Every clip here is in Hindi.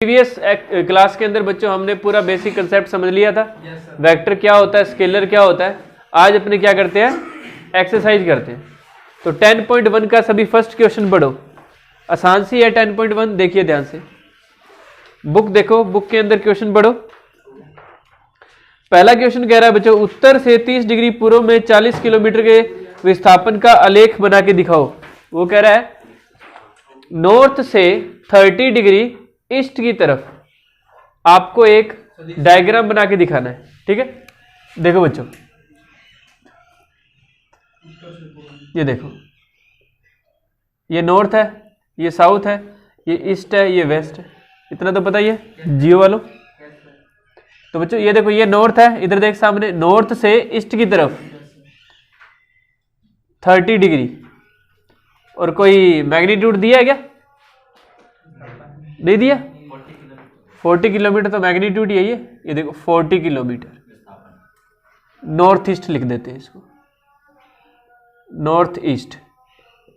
प्रीवियस क्लास के अंदर बच्चों हमने पूरा बेसिक कंसेप्ट समझ लिया था। वेक्टर क्या होता है, स्केलर क्या होता है। आज अपने क्या करते हैं, एक्सरसाइज करते हैं। तो 10.1 का सभी फर्स्ट क्वेश्चन पढ़ो, आसान सी है 10.1। देखिए ध्यान से, बुक देखो, बुक के अंदर क्वेश्चन पढ़ो। पहला क्वेश्चन कह रहा है बच्चों, उत्तर से 30 डिग्री पूर्व में 40 किलोमीटर के विस्थापन का आलेख बना के दिखाओ। वो कह रहा है नॉर्थ से 30 डिग्री ईस्ट की तरफ आपको एक डायग्राम बना के दिखाना है। ठीक है, देखो बच्चों, ये देखो, ये नॉर्थ है, ये साउथ है, ये ईस्ट है, ये वेस्ट है। इतना तो पता ही है जियो वालों। तो बच्चों ये देखो, ये नॉर्थ है, इधर देख सामने, नॉर्थ से ईस्ट की तरफ 30 डिग्री। और कोई मैग्नीट्यूड दिया है क्या? नहीं दिया। 40 किलोमीटर तो मैग्नीट्यूड यही है। ये देखो 40 किलोमीटर नॉर्थ ईस्ट लिख देते हैं इसको, नॉर्थ ईस्ट।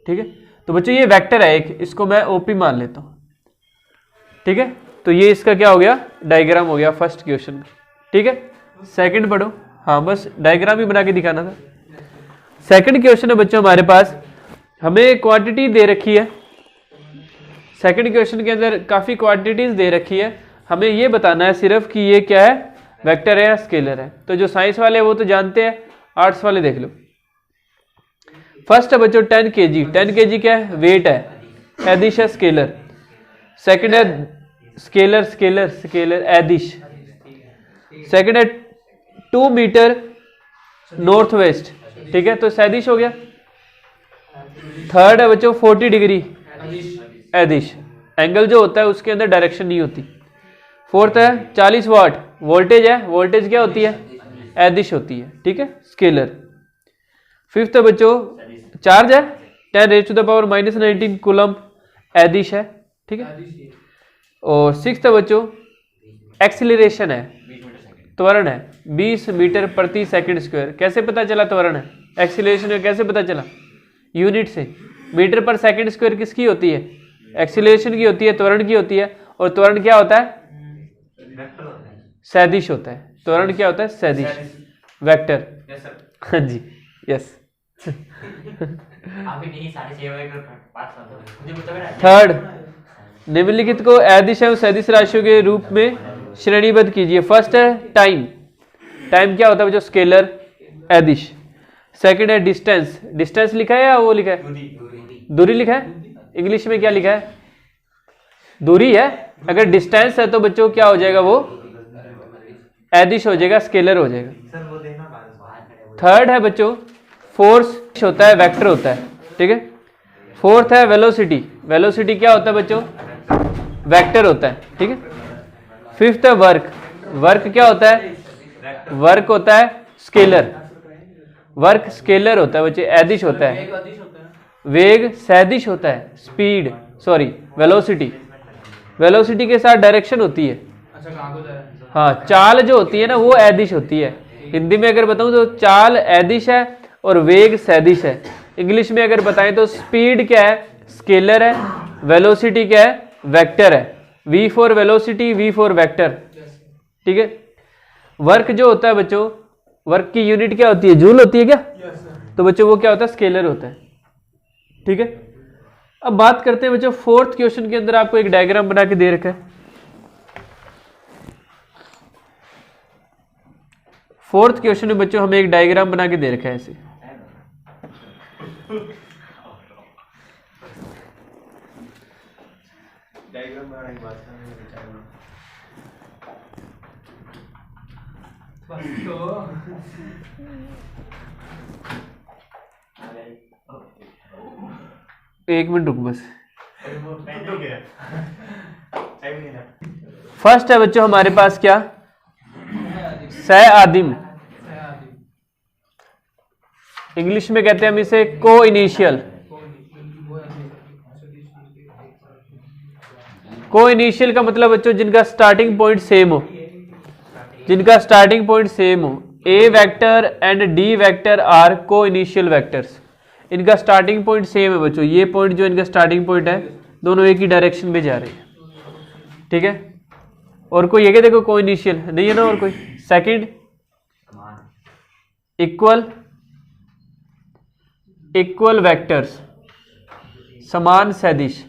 ठीक है, तो बच्चों ये वेक्टर है एक, इसको मैं ओपी मान लेता हूं। ठीक है, तो ये इसका क्या हो गया, डायग्राम हो गया फर्स्ट क्वेश्चन में। ठीक है, सेकंड पढ़ो। हाँ, बस डायग्राम ही बना के दिखाना था। सेकंड क्वेश्चन है बच्चों हमारे पास, हमें क्वांटिटी दे रखी है। सेकंड क्वेश्चन के अंदर काफ़ी क्वांटिटीज दे रखी है, हमें ये बताना है सिर्फ कि ये क्या है, वेक्टर है या स्केलर है। तो जो साइंस वाले हैं वो तो जानते हैं, आर्ट्स वाले देख लो। फर्स्ट है बच्चों 10 kg। 10 kg क्या है, वेट है, एदिश है, स्केलर। सेकंड है स्केलर, स्केलर स्केलर एदिश। सेकंड है 2 मीटर नॉर्थ वेस्ट। ठीक है, तो सैदिश हो गया। थर्ड है बच्चों 40 डिग्री एदिश, एंगल जो होता है उसके अंदर डायरेक्शन नहीं होती। फोर्थ है 40 वाट, वोल्टेज है, वोल्टेज क्या होती है, एदिश होती है। ठीक है, स्केलर। फिफ्थ है बच्चों चार्ज है 10⁻⁻⁻19 कूलम, एदिश है। ठीक है, और सिक्स्थ है बच्चों एक्सीलरेशन है, त्वरण है 20 मीटर प्रति सेकंड स्क्वायर। कैसे पता चला त्वरण है, एक्सीलरेशन कैसे पता चला, यूनिट से। मीटर पर सेकंड स्क्वायर किसकी होती है, एक्सीलरेशन की होती है, त्वरण की होती है। और त्वरण क्या होता है, सैदिश होता है। त्वरण क्या होता है, सैदिश, वेक्टर। हाँ जी, यस। थर्ड, निम्नलिखित को एदिश एवं सैदिश राशियों के रूप में श्रेणीबद्ध कीजिए। फर्स्ट है टाइम, टाइम क्या होता है जो स्केलर, एदिश। सेकंड है डिस्टेंस, डिस्टेंस लिखा है या वो लिखा है, दूरी लिखा है। इंग्लिश में क्या लिखा है, दूरी है। अगर डिस्टेंस है तो बच्चों क्या हो जाएगा, वो एदिश हो जाएगा, स्केलर हो जाएगा। थर्ड है बच्चों फोर्स होता है, वेक्टर होता है। ठीक है, फोर्थ है वेलोसिटी, वेलोसिटी क्या होता है बच्चों, वेक्टर होता है। ठीक है, फिफ्थ है वर्क, वर्क क्या होता है, वर्क होता है स्केलर, वर्क स्केलर होता है बच्चे, एदिश होता है। वेग सैदिश होता है, स्पीड सॉरी वेलोसिटी, वेलोसिटी के साथ डायरेक्शन होती है। हाँ, चाल जो होती है ना वो एदिश होती है। हिंदी में अगर बताऊं तो चाल एदिश है और वेग सैदिश है। इंग्लिश में अगर बताएं तो स्पीड क्या है, स्केलर है, वेलोसिटी क्या है, वेक्टर है। V for velocity, V for vector. ठीक है, वर्क जो होता है बच्चों, वर्क की यूनिट क्या होती है, जूल होती है क्या? तो बच्चों वो क्या होता है, स्केलर होता है। ठीक है, अब बात करते हैं बच्चों फोर्थ क्वेश्चन के अंदर आपको एक डायग्राम बना के दे रखा है। फोर्थ क्वेश्चन में बच्चों हमें एक डायग्राम बना के दे रखा है ऐसे। एक मिनट रुक बस। फर्स्ट है बच्चों हमारे पास क्या, सह आदिम, इंग्लिश में कहते हैं हम इसे को इनिशियल। को इनिशियल का मतलब बच्चों जिनका स्टार्टिंग पॉइंट सेम हो, जिनका स्टार्टिंग पॉइंट सेम हो। A vector and D vector are को इनिशियल वेक्टर्स, इनका स्टार्टिंग पॉइंट सेम है बच्चों। ये पॉइंट जो इनका स्टार्टिंग पॉइंट है, दोनों एक ही डायरेक्शन में जा रहे हैं। ठीक है, और कोई है क्या, देखो कोई इनिशियल नहीं है ना, और कोई। सेकंड इक्वल वेक्टर्स, समान सदिश।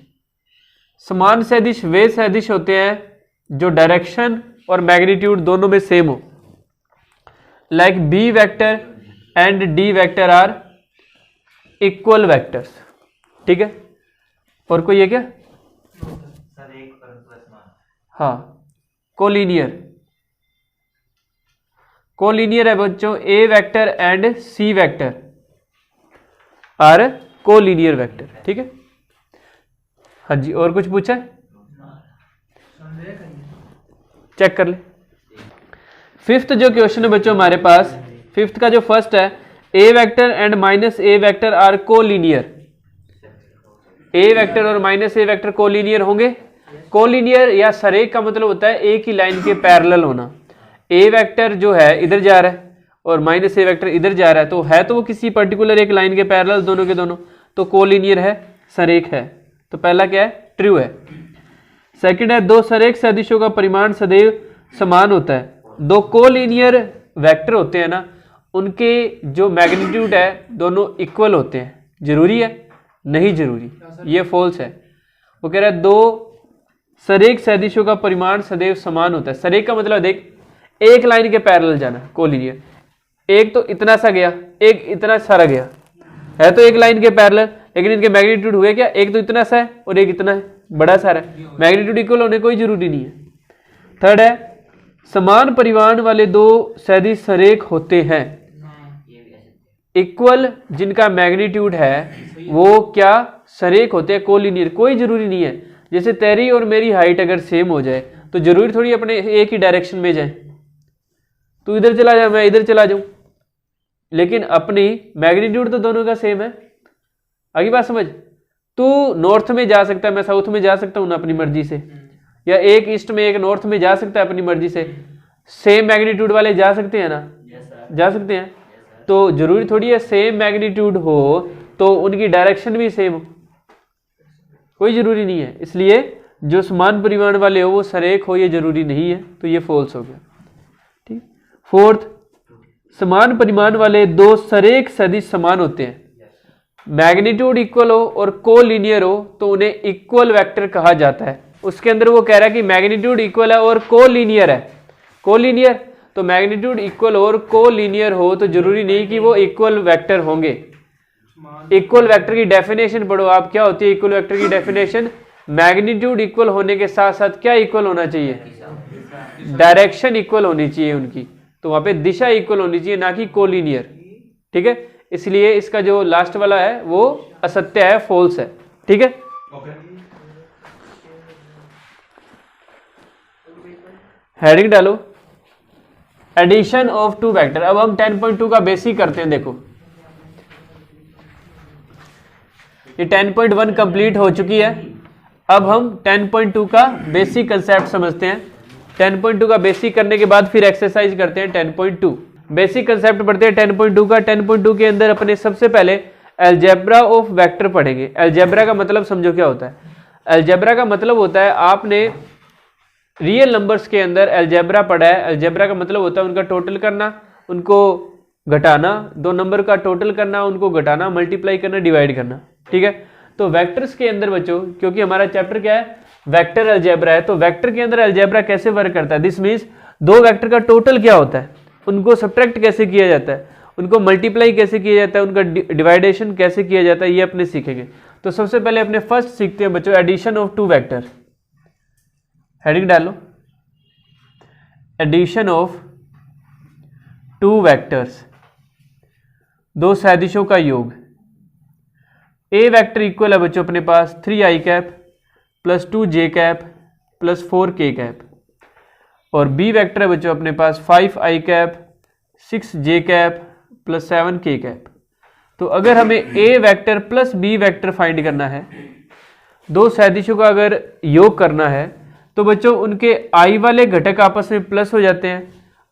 समान सदिश वे सदिश होते हैं जो डायरेक्शन और मैग्नीट्यूड दोनों में सेम हो, like B vector and D vector are equal vectors. ठीक है, और कोई है क्या? हाँ, कोलिनियर। कोलिनियर है बच्चों, A vector and C vector are collinear vector. ठीक है, हाँ जी, और कुछ पूछा है? चेक कर ले। फिफ्थ जो क्वेश्चन है बच्चों हमारे पास, फिफ्थ का जो फर्स्ट है, A vector and minus A vector are collinear. A vector और माइनस ए वेक्टर कोलिनियर होंगे। कोलिनियर या सरेख का मतलब होता है एक ही लाइन के पैरेलल होना। ए वेक्टर जो है इधर जा रहा है और माइनस ए वेक्टर इधर जा रहा है, तो है तो वो किसी पर्टिकुलर एक लाइन के पैरेलल दोनों के दोनों, तो कोलिनियर है, सरेख है। तो पहला क्या है? ट्रू है। सेकंड है, दो सरेख सदिशों का परिमाण सदैव समान होता है। दो कोलिनियर वेक्टर होते हैं ना, उनके जो मैग्नीट्यूड है दोनों इक्वल होते हैं। जरूरी है? नहीं जरूरी, ये फॉल्स है। वो कह रहा है दो सरेख सदिशों का परिमाण सदैव समान होता है। सरेख का मतलब देख, एक लाइन के पैरेलल जाना, कोलिनियर। एक तो इतना सा गया, एक इतना सारा गया, है तो एक लाइन के पैरेलल, लेकिन इनके मैग्नीट्यूड हुए क्या? एक तो इतना सा है और एक इतना है, बड़ा सारा है। मैग्नीट्यूड इक्वल होने कोई जरूरी नहीं है। थर्ड है, समान परिमाण वाले दो सदिश सरेख होते हैं। इक्वल जिनका मैग्नीट्यूड है वो क्या? सरेख होते हैं, कोलिनियर। कोई जरूरी नहीं है, जैसे तेरी और मेरी हाइट अगर सेम हो जाए तो जरूरी थोड़ी अपने एक ही डायरेक्शन में जाए। तू इधर चला जा, मैं इधर चला जाऊं, लेकिन अपनी मैग्नीट्यूड तो दोनों का सेम है। आगे बात समझ? तू नॉर्थ में जा सकता है, मैं साउथ में जा सकता हूं ना अपनी मर्जी से, या एक ईस्ट में एक नॉर्थ में जा सकता है अपनी मर्जी से। सेम मैग्नीट्यूड वाले जा सकते हैं ना? जा सकते हैं। तो जरूरी थोड़ी है सेम मैग्नीट्यूड हो तो उनकी डायरेक्शन भी सेम हो, कोई जरूरी नहीं है। इसलिए जो समान परिमाण वाले हो वो सरेख हो, ये जरूरी नहीं है, तो ये फॉल्स हो गया। ठीक। फोर्थ, समान परिमाण वाले दो सरेख सदिश समान होते हैं, मैग्नीट्यूड इक्वल हो और कोलिनियर हो तो उन्हें इक्वल वेक्टर कहा जाता है। उसके अंदर वो कह रहा है कि मैग्नीट्यूड इक्वल है और कोलिनियर है। कोलिनियर तो मैग्नीट्यूड इक्वल और कोलिनियर हो तो जरूरी नहीं कि वो इक्वल वेक्टर होंगे। इक्वल वेक्टर की डेफिनेशन पढ़ो आप, क्या होती है इक्वल वेक्टर की डेफिनेशन? मैग्नीट्यूड इक्वल होने के साथ साथ क्या इक्वल होना चाहिए? डायरेक्शन इक्वल होनी चाहिए उनकी, तो वहां पे दिशा इक्वल होनी चाहिए, ना कि कोलिनियर। ठीक है, इसलिए इसका जो लास्ट वाला है वो असत्य है, फॉल्स है। ठीक है, हेडिंग डालो, एडिशन ऑफ टू वेक्टर। अब हम 10.2 का बेसिक करते हैं। देखो ये 10.1 कंप्लीट हो चुकी है, अब हम 10.2 का बेसिक कंसेप्ट समझते हैं। 10.2 का बेसिक करने के बाद फिर एक्सरसाइज करते हैं 10.2। बेसिक कंसेप्ट पढ़ते हैं 10.2 का। 10.2 के अंदर अपने सबसे पहले अलजेब्रा ऑफ वेक्टर पढ़ेंगे। अलजेब्रा का मतलब समझो क्या होता है? अलजेब्रा का मतलब होता है, आपने रियल नंबर्स के अंदर अलजेब्रा पढ़ा है। अलजेब्रा का मतलब होता है उनका टोटल करना, उनको घटाना, दो नंबर का टोटल करना, उनको घटाना, मल्टीप्लाई करना, डिवाइड करना। ठीक है, तो वेक्टर्स के अंदर बच्चों, क्योंकि हमारा चैप्टर क्या है? वेक्टर अलजेब्रा है, तो वेक्टर के अंदर अलजेब्रा कैसे वर्क करता है? दिस मीन्स दो वेक्टर का टोटल क्या होता है, उनको सब्ट्रैक्ट कैसे किया जाता है, उनको मल्टीप्लाई कैसे किया जाता है, उनका डिवाइडेशन कैसे किया जाता है, ये अपने सीखेंगे। तो सबसे पहले अपने फर्स्ट सीखते हैं बच्चों addition of two vector. Heading डालो, एडिशन ऑफ टू वेक्टर्स, दो सदिशों का योग। ए वेक्टर इक्वल है बच्चों अपने पास 3i cap plus 2j cap plus 4k cap, और बी वेक्टर है बच्चों अपने पास 5i cap 6j cap plus 7k cap. तो अगर हमें A vector plus B vector find करना है, दो सदिशों का अगर योग करना है, तो बच्चों उनके i वाले घटक आपस में प्लस हो जाते हैं,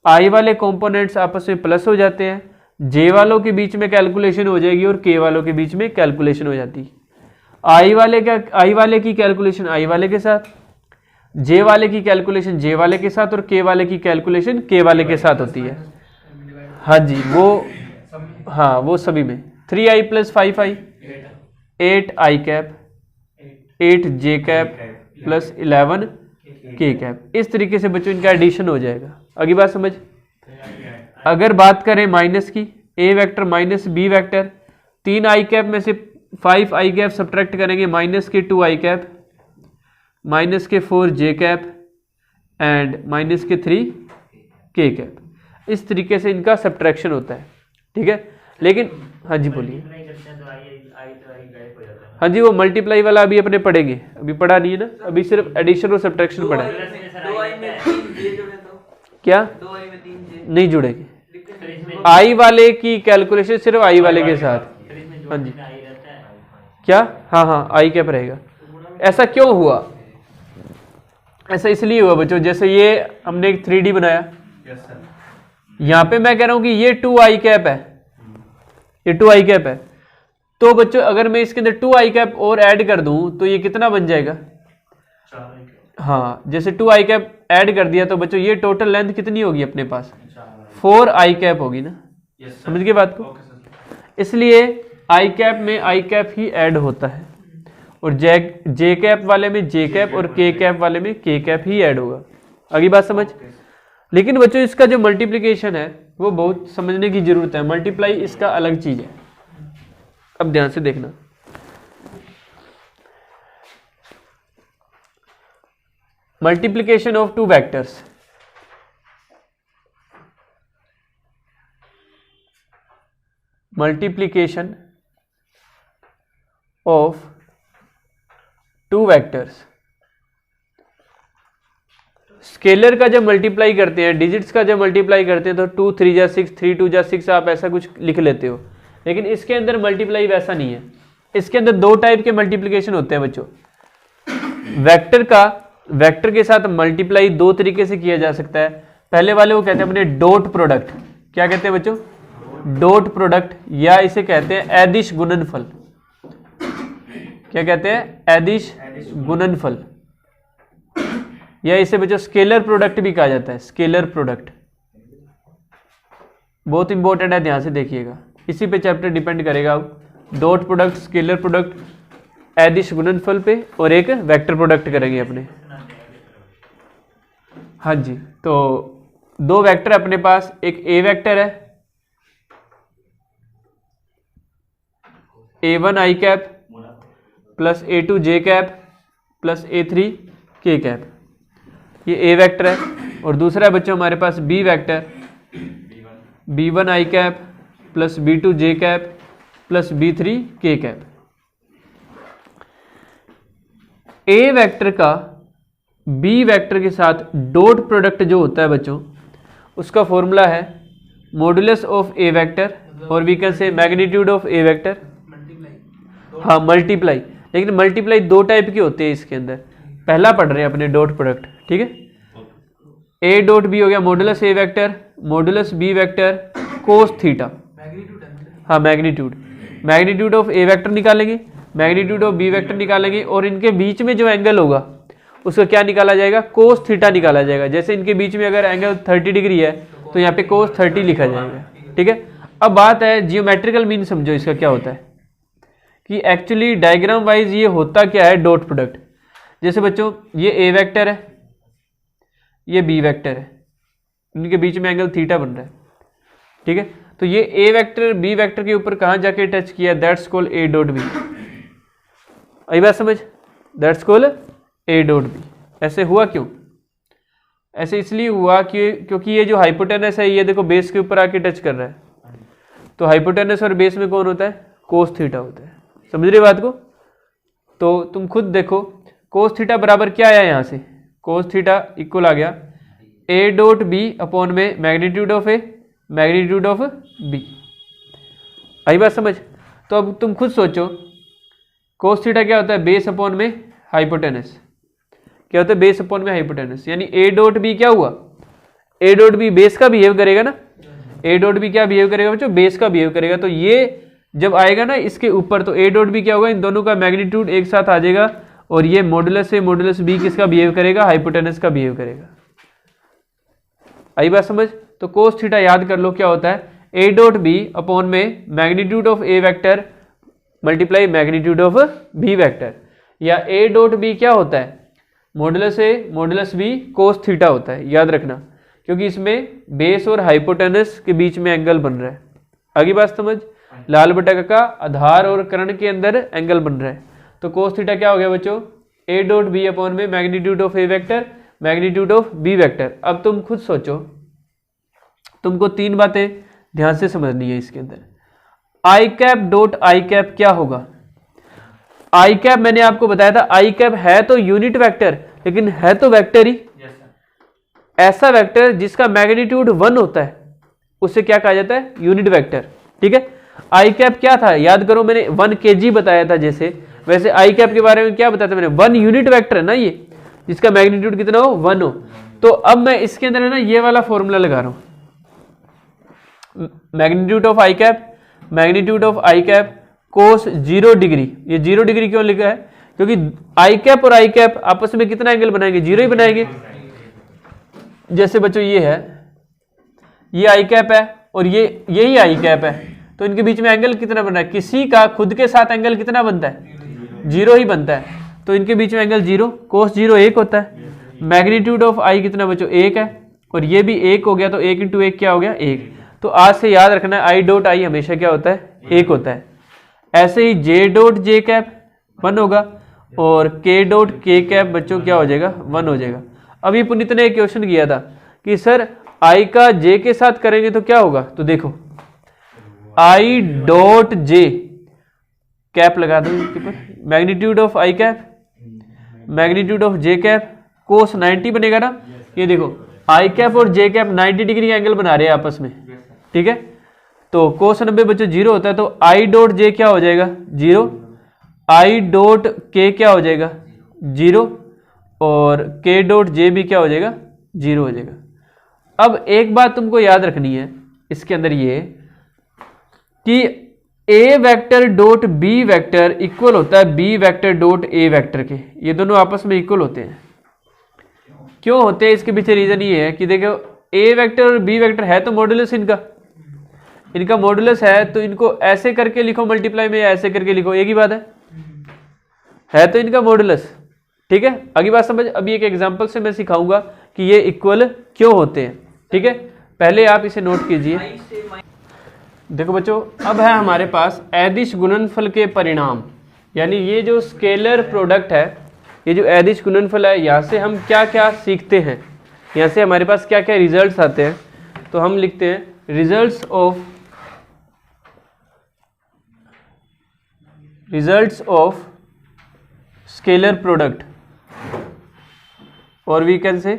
i वाले कंपोनेंट्स आपस में प्लस हो जाते हैं, j वालों के बीच में कैलकुलेशन हो जाएगी और k वालों के बीच में कैलकुलेशन हो जाती है। i वाले की कैलकुलेशन i वाले के साथ, जे वाले की कैलकुलेशन जे वाले के साथ और के वाले की कैलकुलेशन के वाले के साथ होती है। हाँ जी, वो सभी में 3i + 5i 8i cap 8j cap plus 11k cap. इस तरीके से बच्चों इनका एडिशन हो जाएगा। अगली बात समझ। अगर बात करें माइनस की, a vector minus b vector, 3i cap में से 5i कैप सब्ट्रैक्ट करेंगे, माइनस के 2i कैप, माइनस के 4j कैप एंड माइनस के 3k कैप। इस तरीके से इनका सब्ट्रैक्शन होता है, ठीक है। लेकिन हाँ जी बोलिए। हाँ जी, वो मल्टीप्लाई वाला अभी अपने पढ़ेंगे, अभी पढ़ा नहीं है ना, अभी सिर्फ एडिशन और सब्ट्रैक्शन पढ़ा है। क्या नहीं जुड़ेगी? आई वाले की कैलकुलेशन सिर्फ आई वाले के साथ। हाँ जी क्या? हाँ आई कैप रहेगा। ऐसा क्यों हुआ? ऐसा इसलिए हुआ बच्चों, जैसे ये हमने एक 3D बनाया, यहाँ पे मैं कह रहा हूं कि ये 2i कैप है, ये 2i कैप है, तो बच्चों अगर मैं इसके अंदर 2i कैप और ऐड कर दूं तो ये कितना बन जाएगा? हाँ, जैसे 2i कैप ऐड कर दिया तो बच्चों ये टोटल लेंथ कितनी होगी अपने पास? 4i कैप होगी ना। समझ गए बात को? इसलिए i कैप में i कैप ही ऐड होता है और जे कैप वाले में जे कैप और के कैप वाले में के कैप ही ऐड होगा। अगली बात समझ। लेकिन बच्चों इसका जो मल्टीप्लिकेशन है वो बहुत समझने की जरूरत है। मल्टीप्लाई इसका अलग चीज है, अब ध्यान से देखना। Multiplication of two vectors, multiplication of two vectors. Scalar का जब मल्टीप्लाई करते हैं, डिजिट्स का जब मल्टीप्लाई करते हैं तो 2 3 जा 6, 3 2 जा 6 आप ऐसा कुछ लिख लेते हो। लेकिन इसके अंदर मल्टीप्लाई वैसा नहीं है। इसके अंदर दो टाइप के मल्टीप्लिकेशन होते हैं बच्चों। वेक्टर के साथ मल्टीप्लाई दो तरीके से किया जा सकता है। पहले वाले वो कहते हैं अपने डॉट प्रोडक्ट। क्या कहते हैं बच्चों? डॉट प्रोडक्ट, या इसे कहते हैं अदिश गुणनफल। क्या कहते हैं? अदिश गुणनफल, या इसे बच्चों स्केलर प्रोडक्ट भी कहा जाता है। स्केलर प्रोडक्ट बहुत इंपॉर्टेंट है, ध्यान से देखिएगा, इसी पे चैप्टर डिपेंड करेगा। डॉट प्रोडक्ट, स्केलर प्रोडक्ट, अदिश गुणनफल पे, और एक वेक्टर प्रोडक्ट करेंगे अपने। हाँ जी, तो दो वेक्टर अपने पास, एक ए वेक्टर है a1i cap plus a2j cap plus a3k cap, ये ए वेक्टर है। और दूसरा है बच्चों हमारे पास B vector b1i cap plus b2j cap plus b3k cap. A vector का बी वेक्टर के साथ डॉट प्रोडक्ट जो होता है बच्चों, उसका फॉर्मूला है मॉडुलस ऑफ ए वेक्टर, और we can say magnitude of A vector. हाँ मल्टीप्लाई, लेकिन मल्टीप्लाई दो टाइप के होते हैं इसके अंदर। पहला पढ़ रहे हैं अपने डॉट प्रोडक्ट, ठीक है। ए डॉट बी हो गया modulus A vector, modulus B vector cos theta. हाँ मैग्नीट्यूड ऑफ ए वेक्टर निकालेंगे, मैग्नीट्यूड ऑफ बी वेक्टर निकालेंगे, और इनके बीच में जो एंगल होगा उसका क्या निकाला जाएगा? कोस थीटा निकाला जाएगा। जैसे इनके बीच में अगर एंगल 30 डिग्री है तो यहाँ पे कोस 30 लिखा जाएगा, ठीक है। अब बात है जियोमेट्रिकल मीन, समझो इसका क्या होता है कि एक्चुअली डायग्राम वाइज ये होता क्या है डॉट प्रोडक्ट। जैसे बच्चों ये ए वेक्टर है, ये बी वेक्टर है, इनके बीच में एंगल थीटा बन रहा है, ठीक है। तो ये ए वेक्टर बी वेक्टर के ऊपर कहाँ जाके टच किया? That's called A dot B. आई बात समझ? That's called A dot B. ऐसे हुआ क्यों? ऐसे इसलिए हुआ कि क्योंकि ये जो हाइपोटेनस है ये देखो बेस के ऊपर आके टच कर रहा है, तो हाइपोटेनस और बेस में कौन होता है? कोस थीटा होता है। समझ रहे बात को? तो तुम खुद देखो कोस थीटा बराबर क्या आया यहाँ से? कोस थीटा इक्वल आ गया ए डॉट बी अपॉन में magnitude of A magnitude of B. आई बात समझ? तो अब तुम खुद सोचो कोस थीटा क्या होता है? बेस अपॉन में हाइपोटेनस। क्या होता है? बेस अपॉन में हाइपोटेनस। यानी ए डॉट बी क्या हुआ? ए डॉट बी बेस का बिहेव करेगा ना। ए डॉट बी क्या बिहेव करेगा बच्चों? बेस का बिहेव करेगा। तो ये जब आएगा ना इसके ऊपर, तो ए डॉट बी क्या होगा? इन दोनों का मैग्नीट्यूड एक साथ आ जाएगा और ये मॉडुलस ए मॉडुलस बी किसका बिहेव करेगा, हाइपोटेनस का बिहेव करेगा। आई बात समझ। तो कोस थीटा याद कर लो क्या होता है, ए डॉट बी अपॉन में magnitude of A vector multiply magnitude of B vector, या ए डॉट बी क्या होता है, modulus A modulus B cos theta होता है, याद रखना, क्योंकि इसमें बेस और हाइपोटेनस के बीच में एंगल बन रहा है। आगे बात समझ। लाल बटा का आधार और कर्ण के अंदर एंगल बन रहा है, तो कोस थीटा क्या हो गया बच्चों, ए डॉट बी अपॉन में magnitude of A vector magnitude of B vector. अब तुम खुद सोचो, तुमको तीन बातें ध्यान से समझनी है इसके अंदर। आई कैप डॉट आई कैप क्या होगा, आई कैप मैंने आपको बताया था, आई कैप है तो यूनिट वेक्टर लेकिन है तो वेक्टर ही। ऐसा वेक्टर जिसका मैग्नीट्यूड 1 होता है उसे क्या कहा जाता है, यूनिट वेक्टर। ठीक है, आई कैप क्या था याद करो, मैंने 1 kg बताया था, जैसे वैसे आई कैप के बारे में क्या बताया था मैंने, 1 यूनिट वेक्टर है ना ये, जिसका मैग्नीट्यूड कितना हो, 1 हो। तो अब मैं इसके अंदर है ना ये वाला फॉर्मूला लगा रहा हूं, magnitude of I cap magnitude of I cap cos 0 degree. ये 0 डिग्री क्यों लिखा है, क्योंकि आई कैप और आई कैप आपस में कितना एंगल बनाएंगे, 0 ही बनाएंगे। जैसे बच्चों ये है, ये आई कैप है और यही आई कैप है, तो इनके बीच में एंगल कितना बन रहा है, किसी का खुद के साथ एंगल कितना बनता है, 0 ही बनता है, तो इनके बीच में एंगल 0, कोस 0 1 होता है। मैग्नीट्यूड ऑफ आई कितना बच्चों, 1 है, और ये भी 1 हो गया, तो 1 इंटू 1 क्या हो गया, 1। तो आज से याद रखना है आई डॉट आई हमेशा क्या होता है, 1 होता है। ऐसे ही जे डॉट जे कैप 1 होगा, और के डॉट के कैप बच्चों क्या हो जाएगा, 1 हो जाएगा। अभी पुनीत ने एक क्वेश्चन किया था कि सर आई का जे के साथ करेंगे तो क्या होगा, तो देखो आई डॉट जे कैप लगा दो इसके ऊपर, magnitude of I cap magnitude of J cap cos 90 बनेगा ना। ये देखो आई कैप और जे कैप 90 डिग्री एंगल बना रहे हैं आपस में। ठीक है, तो कोस 90 बच्चों 0 होता है, तो आई डॉट जे क्या हो जाएगा, 0, आई डॉट के क्या हो जाएगा, 0, और के डॉट जे भी क्या हो जाएगा, 0 हो जाएगा। अब एक बात तुमको याद रखनी है इसके अंदर ये कि A vector dot B vector equal होता है B vector dot A vector के, ये दोनों आपस में इक्वल होते हैं। क्यों होते हैं, इसके पीछे रीजन ये है कि देखो ए वेक्टर और बी वेक्टर है तो मॉडुलस इनका मॉडुलस है, तो इनको ऐसे करके लिखो मल्टीप्लाई में, या ऐसे करके लिखो, एक ही बात है तो इनका मॉडुलस। ठीक है, अगली बात समझ। अभी एक एग्जांपल से मैं सिखाऊंगा कि ये इक्वल क्यों होते हैं। ठीक है, पहले आप इसे नोट कीजिए। देखो बच्चों, अब है हमारे पास अदिश गुणनफल के परिणाम, यानी ये जो स्केलर प्रोडक्ट है, ये जो अदिश गुणनफल है, यहाँ से हम क्या क्या सीखते हैं, यहाँ से हमारे पास क्या क्या रिजल्ट्स आते हैं। तो हम लिखते हैं रिजल्ट्स ऑफ स्केलर प्रोडक्ट, और वी कैन से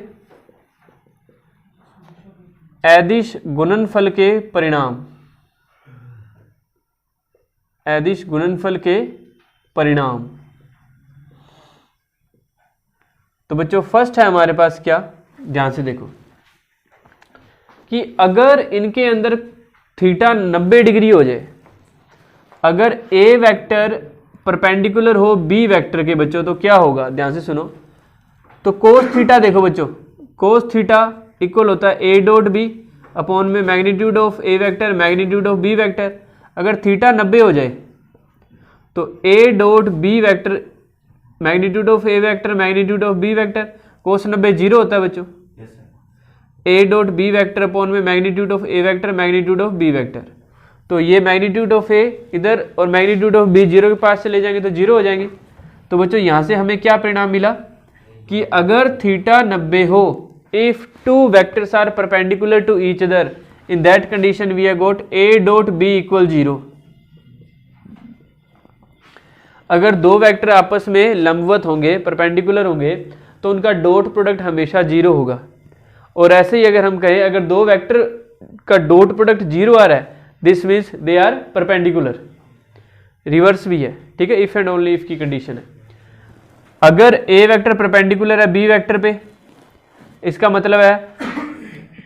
अदिश गुणनफल के परिणाम, अदिश गुणनफल के परिणाम। तो बच्चों फर्स्ट है हमारे पास क्या, ध्यान से देखो कि अगर इनके अंदर थीटा 90 डिग्री हो जाए, अगर ए वेक्टर परपेंडिकुलर हो बी वेक्टर के बच्चों, तो क्या होगा, ध्यान से सुनो। तो कोस थीटा देखो बच्चों, कोस थीटा इक्वल होता है ए डॉट बी अपॉन में magnitude of A vector magnitude of B vector. अगर थीटा 90 हो जाए तो A dot B vector magnitude of A vector magnitude of B vector, cos 90 0 होता है बच्चों, A dot B vector upon में magnitude of A vector magnitude of B vector. तो ये मैग्नीट्यूड ऑफ ए इधर और मैग्नीट्यूड ऑफ बी 0 के पास चले जाएंगे तो 0 हो जाएंगे। तो बच्चों यहाँ से हमें क्या परिणाम मिला कि अगर थीटा 90 हो, if two vectors are perpendicular to each other, in that condition we have got A dot B equal 0। अगर दो वेक्टर आपस में लंबवत होंगे, परपेंडिकुलर होंगे, तो उनका डॉट प्रोडक्ट हमेशा 0 होगा। और ऐसे ही अगर हम कहें अगर दो वेक्टर का डॉट प्रोडक्ट 0 आ रहा है, this means they are perpendicular. Reverse भी है, ठीक है, इफ एंड ओनली इफ की कंडीशन है। अगर ए वेक्टर परपेंडिकुलर है बी वेक्टर पे, इसका मतलब है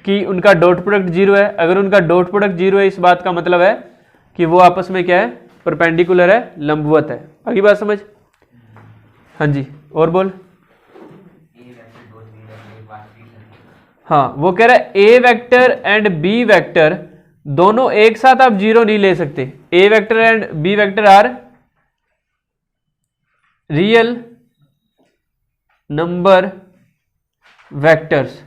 कि उनका डॉट प्रोडक्ट 0 है। अगर उनका डॉट प्रोडक्ट 0 है, इस बात का मतलब है कि वो आपस में क्या है, परपेंडिकुलर है, लंबवत है। अगली बात समझ। हाँ जी, और बोल। हाँ, वो कह रहा है A vector and B vector दोनों एक साथ आप जीरो नहीं ले सकते। A vector and B vector are real number vectors.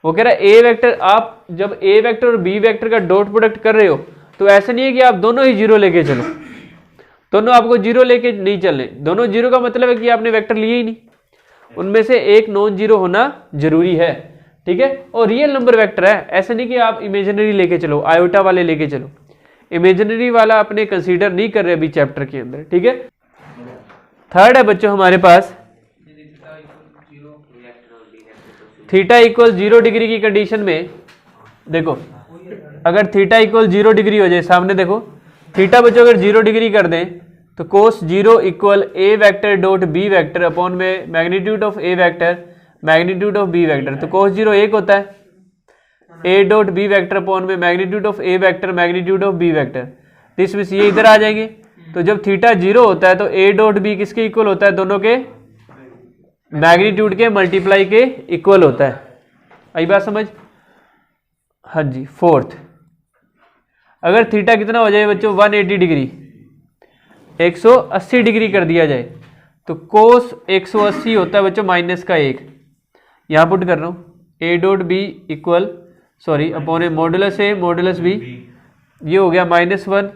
वो कह रहा है ए वेक्टर, आप जब ए वेक्टर और बी वेक्टर का डॉट प्रोडक्ट कर रहे हो तो ऐसा नहीं है कि आप दोनों ही जीरो लेके चलो, दोनों आपको जीरो लेके नहीं चलने। दोनों जीरो का मतलब है कि आपने वेक्टर लिए ही नहीं, उनमें से एक नॉन जीरो होना जरूरी है, ठीक है। और रियल नंबर वेक्टर है, ऐसा नहीं कि आप इमेजिनरी लेके चलो, आयोटा वाले लेके चलो। इमेजिनरी वाला अपने कंसीडर नहीं कर रहे अभी चैप्टर के अंदर, ठीक है। थर्ड है बच्चों हमारे पास थीटा इक्वल 0 डिग्री की कंडीशन में, देखो अगर थीटा इक्वल 0 डिग्री हो जाए, सामने देखो थीटा बच्चों अगर 0 डिग्री कर दें तो cos 0 equal A vector dot B vector upon में magnitude of A vector magnitude of B vector. तो कोस 0 1 होता है, A dot B vector upon में magnitude of A vector magnitude of B vector. तो इसमें से ये इधर आ जाएंगे। तो जब थीटा 0 होता है तो ए डॉट बी किसके इक्वल होता है? दोनों के मैग्नीट्यूड के मल्टीप्लाई के इक्वल होता है। आई बात समझ? हाँ जी। फोर्थ, अगर थीटा कितना हो जाए बच्चों 180 डिग्री, 180 डिग्री कर दिया जाए तो कोस 180 होता है बच्चों माइनस का 1। यहाँ पुट कर रहा हूँ A dot B equal sorry upon A modulus A modulus B, ये हो गया -1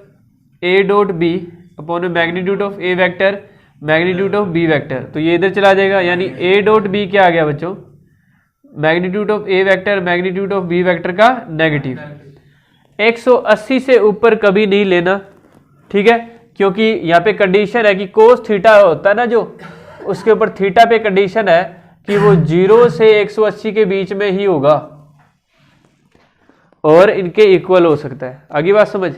A dot B upon A magnitude of A vector magnitude of B vector. तो ये इधर चला जाएगा, यानी ए डॉट बी क्या आ गया बच्चों? Magnitude of A vector magnitude of B vector का नेगेटिव। 180 से ऊपर कभी नहीं लेना, ठीक है, क्योंकि यहाँ पे कंडीशन है कि कोस थीटा होता है ना जो, उसके ऊपर थीटा पे कंडीशन है कि वो 0 से 180 के बीच में ही होगा और इनके इक्वल हो सकता है। आगे बात समझ?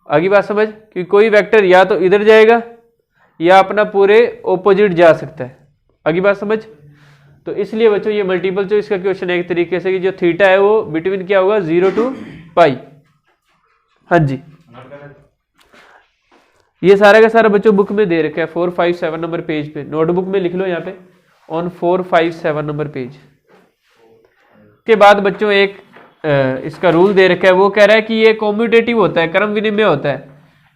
आगे बात समझ कि कोई वेक्टर या तो इधर जाएगा या अपना पूरे ऑपोजिट जा सकता है। आगे बात समझ? तो इसलिए बच्चों ये मल्टीपल चॉइस का क्वेश्चन है एक तरीके से कि जो थीटा है वो बिटवीन क्या होगा 0 to पाई। हाँ जी, ये सारा का सारा बच्चों बुक में दे रखा है 457 नंबर पेज पे, नोटबुक में लिख लो यहाँ पे ऑन 457 नंबर पेज के बाद बच्चों एक इसका रूल दे रखा है, वो कह रहा है कि ये कॉम्यूटेटिव होता है, क्रम विनिमय होता है।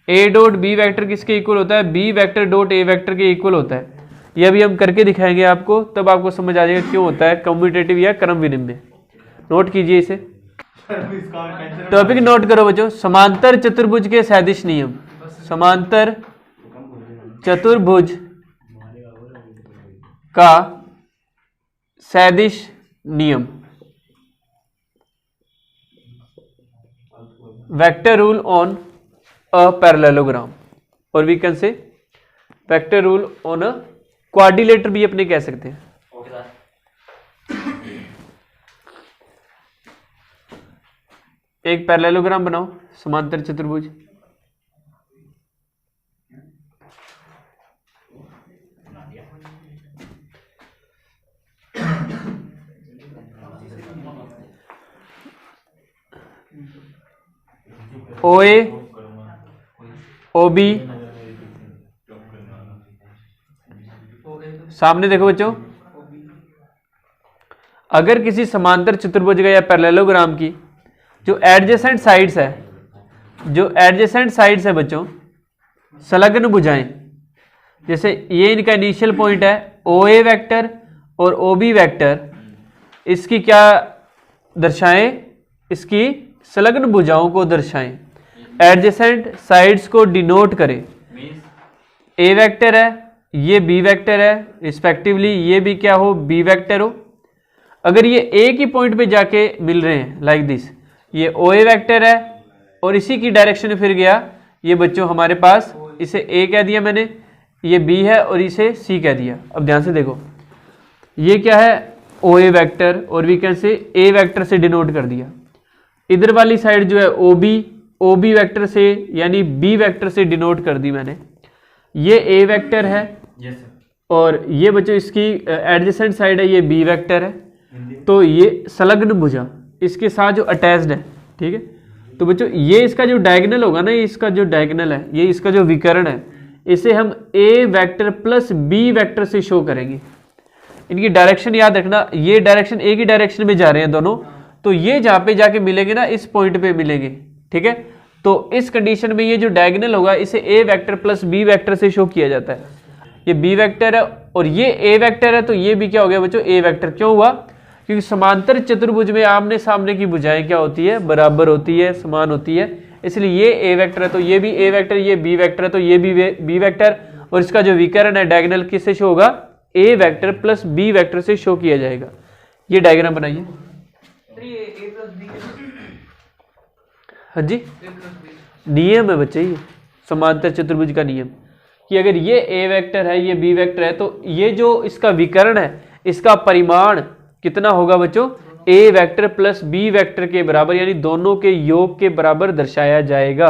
ए डॉट बी वेक्टर किसके इक्वल होता है? B vector dot A vector के इक्वल होता है। ये अभी हम करके दिखाएंगे आपको, तब आपको समझ आ जाएगा क्यों होता है कम्यूटेटिव या क्रम विनिमय। नोट कीजिए इसे, टॉपिक नोट करो बच्चों। समांतर चतुर्भुज के सदिश नियम, समांतर चतुर्भुज का सदिश नियम, vector rule on a parallelogram, और we can say vector rule on a quadrilateral भी अपने कह सकते हैं। एक पैरेललोग्राम बनाओ, समांतर चतुर्भुज। ओ ए ओ बी, सामने देखो बच्चों, अगर किसी समांतर चतुर्भुज का या पैरेललोग्राम की जो एडजेसेंट साइड्स है, जो एडजेसेंट साइड्स है बच्चों, संलग्न भुजाएं, जैसे ये इनका इनिशियल पॉइंट है ओ ए वेक्टर और ओ बी वेक्टर, इसकी क्या दर्शाएं? इसकी संलग्न भुजाओं को दर्शाएं। एडजेसेंट साइड्स को डिनोट करें। ए वेक्टर है, ये बी वेक्टर है, रिस्पेक्टिवली ये भी क्या हो? बी वेक्टर हो। अगर ये एक ही पॉइंट पे जाके मिल रहे हैं लाइक दिस, ये ओ ए वेक्टर है और इसी की डायरेक्शन में फिर गया, ये बच्चों हमारे पास इसे ए कह दिया मैंने, ये बी है और इसे सी कह दिया। अब ध्यान से देखो, ये क्या है? ओ ए वेक्टर और we can say A vector से डिनोट कर दिया। इधर वाली साइड जो है ओ बी वेक्टर से यानी बी वेक्टर से डिनोट कर दी मैंने। ये ए वेक्टर है और ये बच्चों इसकी एडजेसेंट साइड है, ये बी वेक्टर है। तो ये संलग्न भुजा इसके साथ जो अटैच्ड है, ठीक है। तो बच्चों ये इसका जो डायगोनल होगा ना, ये इसका जो डायगोनल है, ये इसका जो विकर्ण है, इसे हम ए वेक्टर प्लस बी वेक्टर से शो करेंगे। इनकी डायरेक्शन याद रखना, ये डायरेक्शन एक ही डायरेक्शन में जा रहे हैं दोनों, तो ये जहां पे जाके मिलेंगे ना इस पॉइंट पे मिलेंगे, ठीक है। तो इस कंडीशन में ये जो डायगोनल होगा इसे ए वेक्टर प्लस बी वेक्टर से शो किया जाता है। ये बी वेक्टर है और ये ए वेक्टर है, तो ये भी क्या हो गया बच्चों, ए वेक्टर। क्यों हुआ? क्योंकि समांतर चतुर्भुज में आमने सामने की भुजाएं क्या होती है, बराबर होती है, समान होती है, इसलिए ये ए वेक्टर है तो ये भी ए वेक्टर, ये बी वेक्टर है तो ये भी बी वेक्टर, और इसका जो विकर्ण है डायगोनल किससे शो होगा, ए वेक्टर प्लस बी वेक्टर से शो किया जाएगा। ये डायग्राम बनाइए। हाँ जी, नियम है बच्चे, ये समांतर चतुर्भुज का नियम कि अगर ये ए वेक्टर है ये बी वेक्टर है तो ये जो इसका विकर्ण है इसका परिमाण कितना होगा बच्चों, A vector plus B vector के बराबर, यानी दोनों के योग के बराबर दर्शाया जाएगा।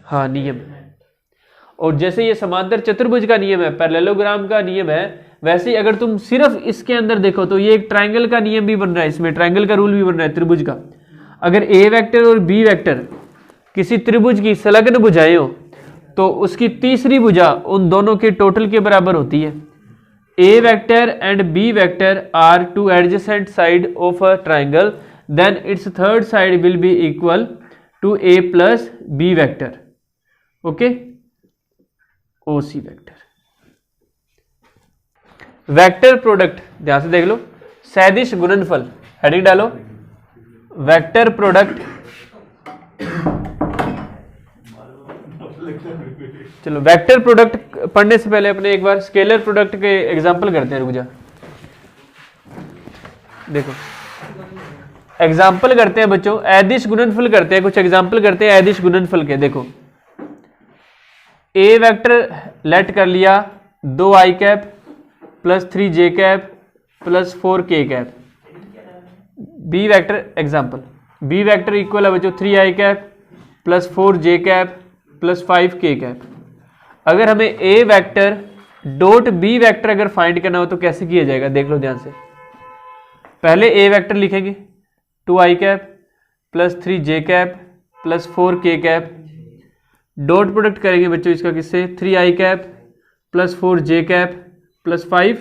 हाँ, नियम है। और जैसे ये समांतर चतुर्भुज का नियम है, पैरेललोग्राम का नियम है, वैसे ही अगर तुम सिर्फ इसके अंदर देखो तो ये एक ट्रायंगल का नियम भी बन रहा है, इसमें ट्रायंगल का रूल भी बन रहा है त्रिभुज का। अगर ए वेक्टर और बी वेक्टर किसी त्रिभुज की संलग्न भुजाएं हो तो उसकी तीसरी भुजा उन दोनों के टोटल के बराबर होती है। A vector and B vector are two adjacent side of a triangle, then its third side will be equal to A plus B vector. Okay, O C vector. Vector product ध्यान से देख लो, सदिश गुणनफल, हेडिंग डालो, वेक्टर प्रोडक्ट। चलो वेक्टर प्रोडक्ट पढ़ने से पहले अपने एक बार स्केलर प्रोडक्ट के एग्जांपल करते हैं। रुक जा, देखो एग्जांपल करते हैं बच्चों, अदिश गुणनफल करते हैं, कुछ एग्जांपल करते हैं अदिश गुणनफल के। देखो ए वेक्टर लेट कर लिया 2 I cap plus 3 J cap plus 4 K cap. B vector example, B vector equal है बच्चों 3 I cap plus 4 J cap plus 5 K cap. अगर हमें A vector dot B vector अगर फाइंड करना हो तो कैसे किया जाएगा, देख लो ध्यान से। पहले ए वेक्टर लिखेंगे 2 I cap plus 3 J cap plus 4 K cap, dot product करेंगे बच्चों इसका किससे, 3 I cap plus 4 J cap plus 5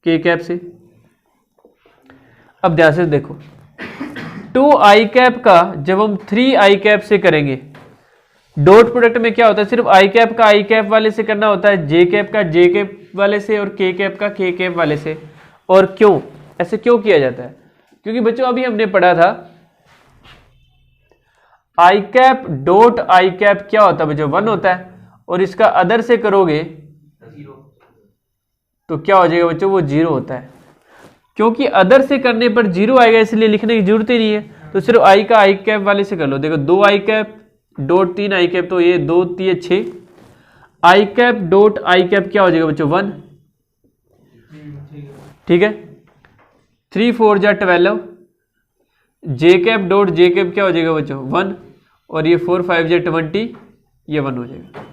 K cap से। अब ध्यान से देखो, 2 आई कैप का जब हम 3 आई कैप से करेंगे, डॉट प्रोडक्ट में क्या होता है, सिर्फ आई कैप का आई कैप वाले से करना होता है, जे कैप का जे कैप वाले से, और के कैप का के कैप वाले से। और क्यों ऐसे क्यों किया जाता है, क्योंकि बच्चों अभी हमने पढ़ा था आई कैप डॉट आई कैप क्या होता है बच्चों, 1 होता है, और इसका अदर से करोगे तो क्या हो जाएगा बच्चों, वो 0 होता है। क्योंकि अदर से करने पर 0 आएगा इसलिए लिखने की जरूरत ही नहीं है, तो सिर्फ आई का आई कैप वाले से कर लो। देखो 2 I cap dot 3 I cap, तो ये 2 3 6, आई कैप डॉट आई कैप क्या हो जाएगा बच्चों, 1, ठीक है। 3 4 जा 12, जे कैप डॉट जे कैप क्या हो जाएगा बच्चों, 1, और ये 4 5 जा 20, ये 1 हो जाएगा।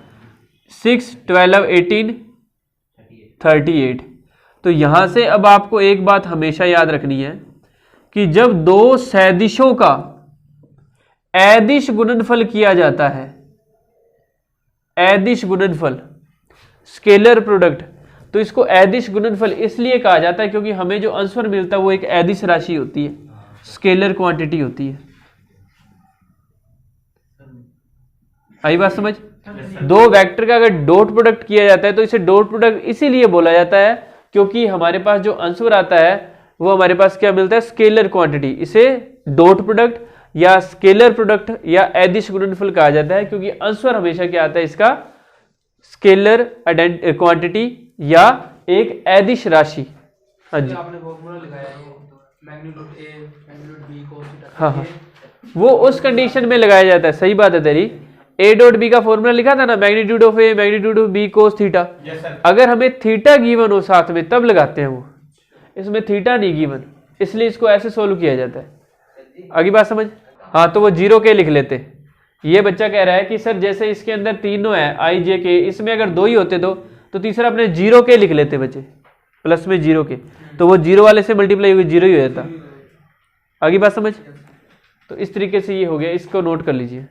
6 12 18 38। तो यहां से अब आपको एक बात हमेशा याद रखनी है कि जब दो सदिशों का अदिश गुणनफल किया जाता है, अदिश गुणनफल स्केलर प्रोडक्ट, तो इसको अदिश गुणनफल इसलिए कहा जाता है क्योंकि हमें जो आंसर मिलता है वो एक अदिश राशि होती है, स्केलर क्वांटिटी होती है। आई बात समझ? दो वेक्टर का अगर डॉट प्रोडक्ट किया जाता है तो इसे डॉट प्रोडक्ट इसीलिए बोला जाता है क्योंकि हमारे पास जो आंसर आता है वो हमारे पास क्या मिलता है, स्केलर क्वांटिटी। इसे डॉट प्रोडक्ट या स्केलर प्रोडक्ट या अदिश गुणनफल कहा जाता है क्योंकि आंसर हमेशा क्या आता है इसका, स्केलर क्वांटिटी या एक अदिश राशि। हाँ जी, आपने फॉर्मूला लगाया है magnitude A magnitude B cos theta, हाँ हाँ, वो उस कंडीशन में लगाया जाता है। सही बात है तेरी, ए डॉट बी का फॉर्मूला लिखा था ना, magnitude of A magnitude of B cos theta. अगर हमें थीटा गिवन हो साथ में तब लगाते हैं वो, इसमें थीटा नहीं गिवन, इसलिए इसको ऐसे सोल्व किया जाता है। आगे बात समझ? हाँ, तो वो 0 के लिख लेते। ये बच्चा कह रहा है कि सर जैसे इसके अंदर तीनों है आई जे के, इसमें अगर 2 ही होते तो तीसरा अपने 0 के लिख लेते बच्चे, प्लस में 0 के, तो वो 0 वाले से मल्टीप्लाई हुई 0 ही हो जाता। आगे बात समझ? तो इस तरीके से ये हो गया, इसको नोट कर लीजिए।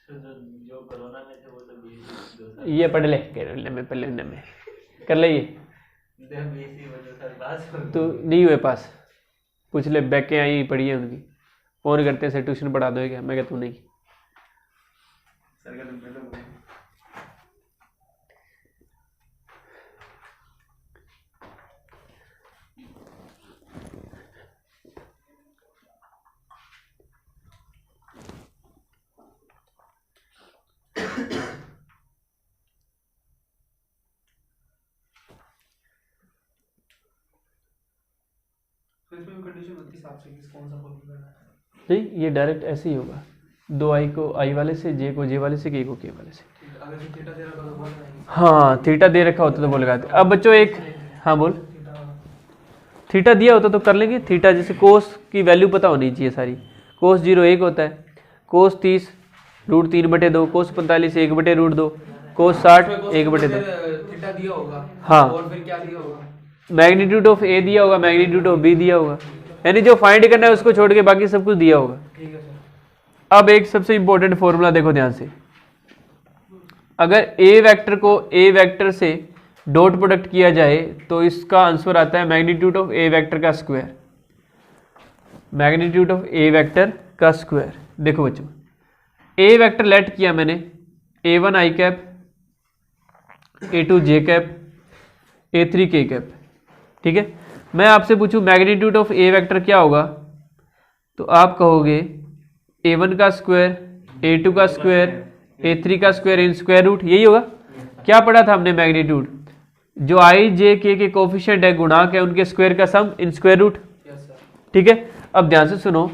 जो कोरोना में थे वो तो ये पढ़ ले पहले में कर ले। ये तो नहीं हुए पास, पूछ ले, बैकें आई पढ़ी है उनकी, फोन करते से ट्यूशन पढ़ा दो क्या? मैं कहता हूँ नहीं। नहीं, ये डायरेक्ट ऐसे ही होगा, दो आई को आई वाले से, जे को जे वाले से, के को के वाले से। हाँ थीटा दे रखा होता तो वो लगाते। अब बच्चों एक, हाँ बोल, थीटा दिया होता तो कर लेंगे। थीटा जैसे कोस की वैल्यू पता होनी चाहिए सारी। कोस 0 1 होता है, कोस 30 √3/2, कोस 45 1/√2, कोस 60 1/2। थीटा दिया होगा, हाँ, और फिर क्या दिया होगा? मैग्नीट्यूड ऑफ ए दिया होगा, मैग्नीट्यूड ऑफ बी दिया होगा, यानी जो फाइंड करना है उसको छोड़ के बाकी सब कुछ दिया होगा। ठीक है सर। अब एक सबसे इंपॉर्टेंट फॉर्मूला देखो ध्यान से। अगर ए वेक्टर को ए वेक्टर से डॉट प्रोडक्ट किया जाए तो इसका आंसर आता है मैग्नीट्यूड ऑफ ए वेक्टर का square. Magnitude of A vector का स्क्वायर। देखो बच्चों, ए वेक्टर लेट किया मैंने, A1 i cap, A2 j cap, A3 k cap. ठीक है, मैं आपसे पूछूं मैग्नीट्यूड ऑफ ए वेक्टर क्या होगा, तो आप कहोगे A1 का स्क्वायर, A2 का स्क्वायर, A3 का स्क्वायर इन स्क्वायर रूट। यही होगा। क्या पढ़ा था हमने? मैग्नीट्यूड जो i j k के कोफिशिएंट है, गुणांक है, उनके स्क्वायर का सम इन स्क्वायर रूट। ठीक है, अब ध्यान से सुनो,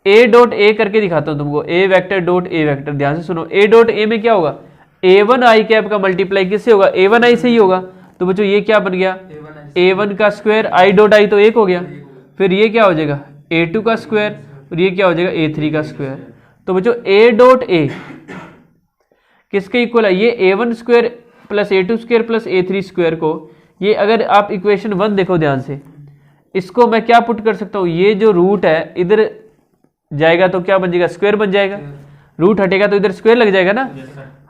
a डॉट ए करके दिखाता हूं तुमको, ए वेक्टर डॉट ए वेक्टर। ध्यान से सुनो, a डॉट ए में क्या होगा? A1 i कैप का मल्टीप्लाई किससे होगा? A1 i से ही होगा। तो बच्चों ये क्या बन गया? A1 का स्क्वायर, i डॉट i तो 1 हो गया, फिर ये क्या हो जाएगा? A2 का स्क्वायर, और ये क्या हो जाएगा? A3 का स्क्वायर। तो बच्चों a डॉट ए किसके इक्वल है? ये A1 square plus A2 square plus A3 square को, ये अगर आप इक्वेशन 1 देखो ध्यान से, इसको मैं क्या पुट कर सकता हूँ? ये जो रूट है इधर जाएगा तो क्या बन जाएगा? स्क्वायर बन जाएगा। रूट हटेगा तो इधर स्क्वायर लग जाएगा ना।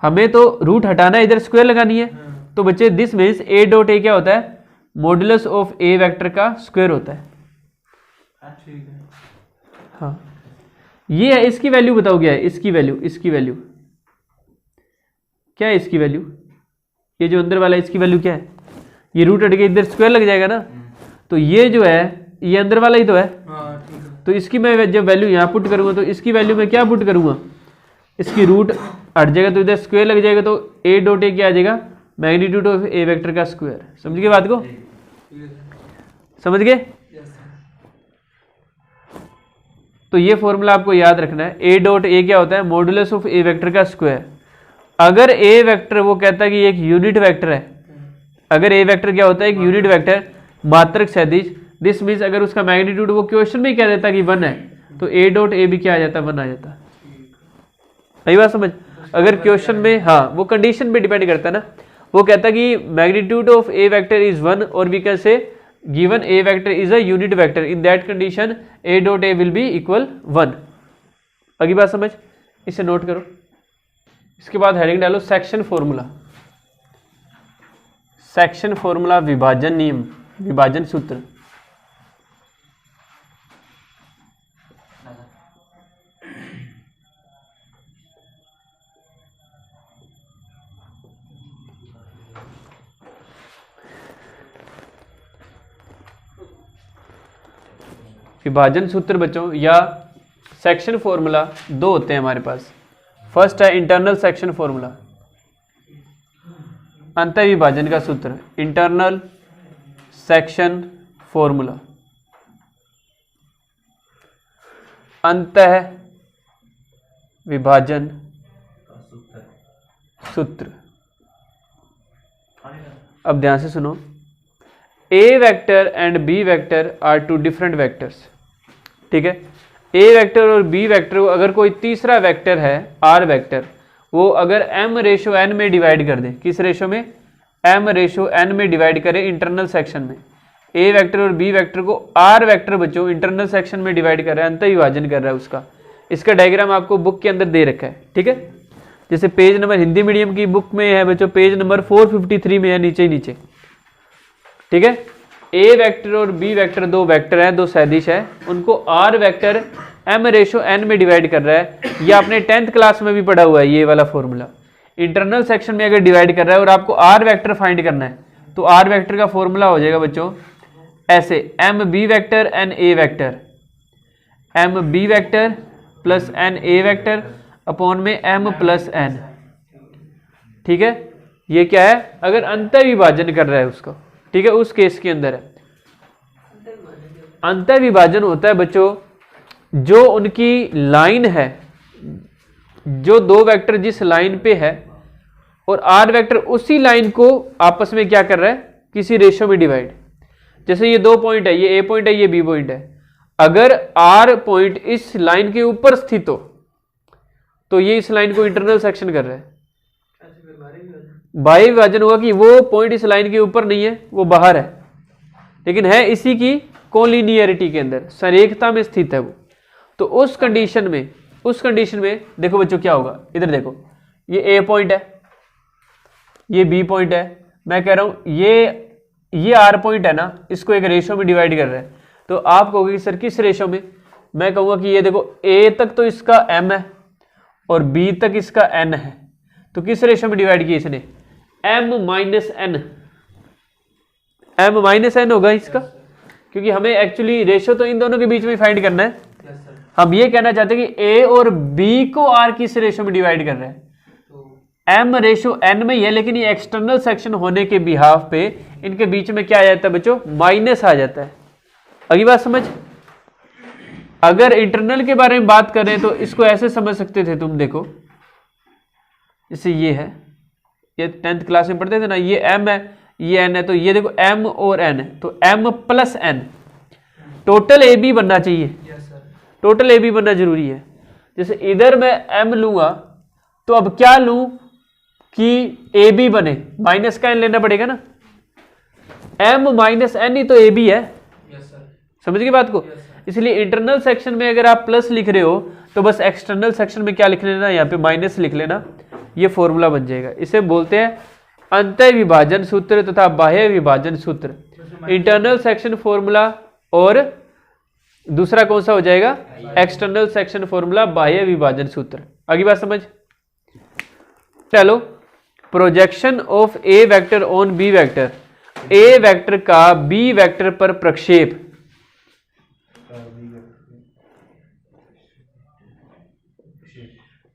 हमें तो रूट हटाना है, इधर स्क्वायर लगानी है। तो बच्चे दिस मीन्स a डॉट ए क्या होता है? मॉड्यूलस ऑफ ए वेक्टर का स्क्वायर होता है। हाँ, ये है। इसकी वैल्यू बताओ क्या है? इसकी वैल्यू, इसकी वैल्यू क्या है? इसकी वैल्यू, ये जो अंदर वाला है इसकी वैल्यू क्या है? ये रूट हट के इधर स्क्वायर लग जाएगा ना। तो ये जो है ये अंदर वाला ही तो है। तो इसकी मैं जब वैल्यू यहाँ पुट करूंगा तो इसकी वैल्यू में क्या पुट करूंगा? इसकी रूट हट जाएगा तो इधर स्क्वायर लग जाएगा, तो a डॉट ए क्या आ जाएगा? मैग्नीट्यूड ऑफ ए वेक्टर का स्क्वायर। समझ गए बात को? समझ गए? तो ये फॉर्मूला आपको याद रखना है। a डॉट ए क्या होता है? मॉड्यूलस ऑफ ए वेक्टर का स्क्वायर। अगर ए वेक्टर वो कहता है कि एक यूनिट वेक्टर है, अगर ए वेक्टर क्या होता है? एक यूनिट वेक्टर, मात्रक सदिश। दिस मीन्स अगर उसका मैग्नीट्यूड वो क्वेश्चन में ही कह देता कि 1 है, तो a डॉट ए भी क्या आ जाता? 1 आ जाता। सही बात समझ? अगर क्वेश्चन में, हाँ वो कंडीशन पे डिपेंड करता है ना। वो कहता है कि magnitude of A vector is 1, और we can say given A vector is a unit vector, in that condition a डॉट ए विल बी इक्वल 1। अगली बात समझ, इसे नोट करो। इसके बाद हेडिंग डालो सेक्शन फॉर्मूला। सेक्शन फॉर्मूला, विभाजन नियम, विभाजन सूत्र। विभाजन सूत्र बच्चों या सेक्शन फॉर्मूला दो होते हैं हमारे पास। फर्स्ट है इंटरनल सेक्शन फॉर्मूला, अंतः विभाजन का सूत्र, इंटरनल सेक्शन फॉर्मूला, अंतः विभाजन सूत्र। अब ध्यान से सुनो, A vector and B vector are two different vectors. ठीक है, ए वेक्टर और बी वेक्टर को अगर कोई तीसरा वेक्टर है आर वेक्टर, वो अगर m रेशो n में डिवाइड कर दे, किस रेशो में? m रेशो n में डिवाइड करे इंटरनल सेक्शन में। ए वेक्टर और बी वेक्टर को आर वेक्टर बच्चों इंटरनल सेक्शन में डिवाइड कर रहा है, अंतः विभाजन कर रहा है उसका। इसका डायग्राम आपको बुक के अंदर दे रखा है। ठीक है, जैसे पेज नंबर हिंदी मीडियम की बुक में है बच्चों, पेज नंबर 453 में है, नीचे ही नीचे, ठीक है। ए वेक्टर और बी वेक्टर दो वेक्टर हैं, दो सदिश है, उनको R vector m ratio n में डिवाइड कर रहा है। ये आपने 10th क्लास में भी पढ़ा हुआ है ये वाला फॉर्मूला। इंटरनल सेक्शन में अगर डिवाइड कर रहा है और आपको आर वेक्टर फाइंड करना है तो आर वेक्टर का फॉर्मूला हो जाएगा बच्चों ऐसे, m b vector n a vector, m b vector plus n a vector upon में m प्लस n, ठीक है। ये क्या है, अगर अंतर विभाजन कर रहा है उसको, ठीक है, उस केस के अंदर है। अंतर विभाजन होता है बच्चों जो उनकी लाइन है, जो दो वेक्टर जिस लाइन पे है और आर वेक्टर उसी लाइन को आपस में क्या कर रहा है, किसी रेशो में डिवाइड। जैसे ये दो पॉइंट है, ये ए पॉइंट है, ये बी पॉइंट है। अगर आर पॉइंट इस लाइन के ऊपर स्थित हो तो ये इस लाइन को इंटरनल सेक्शन कर रहा है। बाह्य विभाजन हुआ कि वो पॉइंट इस लाइन के ऊपर नहीं है, वो बाहर है, लेकिन है इसी की कोलिनियरिटी के अंदर, संरेखता में स्थित है वो। तो उस कंडीशन में देखो बच्चों क्या होगा, इधर देखो, ये ए पॉइंट है, ये बी पॉइंट है, मैं कह रहा हूं ये आर पॉइंट है ना, इसको एक रेशो में डिवाइड कर रहा है। तो आप कहोगे सर किस रेशो में, मैं कहूंगा कि ये देखो ए तक तो इसका m है और बी तक इसका n है, तो किस रेशो में डिवाइड किया इसने, m माइनस n होगा इसका, क्योंकि हमें एक्चुअली रेशो तो इन दोनों के बीच में फाइंड करना है। हम ये कहना चाहते हैं कि a और b को r किस रेशो में डिवाइड कर रहे हैं, m रेशो n में ही है, लेकिन ये एक्सटर्नल सेक्शन होने के बिहाफ पे इनके बीच में क्या आ जाता है बच्चों, माइनस आ जाता है। अगली बात समझ, अगर इंटरनल के बारे में बात करें तो इसको ऐसे समझ सकते थे तुम, देखो जैसे ये है, ये 10th क्लास में पढ़ते थे ना, ये m है, ये n है, तो ये देखो m और n है, तो m plus n total A B बनना चाहिए, टोटल ए बी बनना जरूरी है। जैसे इधर मैं m लूंगा तो अब क्या लूं कि ए बी बने, माइनस का n लेना पड़ेगा ना, m माइनस n ही तो ए बी है, समझ गए बात को। इसलिए इंटरनल सेक्शन में अगर आप प्लस लिख रहे हो तो बस एक्सटर्नल सेक्शन में क्या लिख लेना, यहाँ पे माइनस लिख लेना, ये फॉर्मूला बन जाएगा। इसे बोलते हैं अंतः विभाजन सूत्र तथा बाह्य विभाजन सूत्र। इंटरनल सेक्शन फॉर्मूला और दूसरा कौन सा हो जाएगा, एक्सटर्नल सेक्शन फॉर्मूला, बाह्य विभाजन सूत्र। अगली बात समझ, चलो projection of A vector on B vector, A vector का बी वेक्टर पर प्रक्षेप।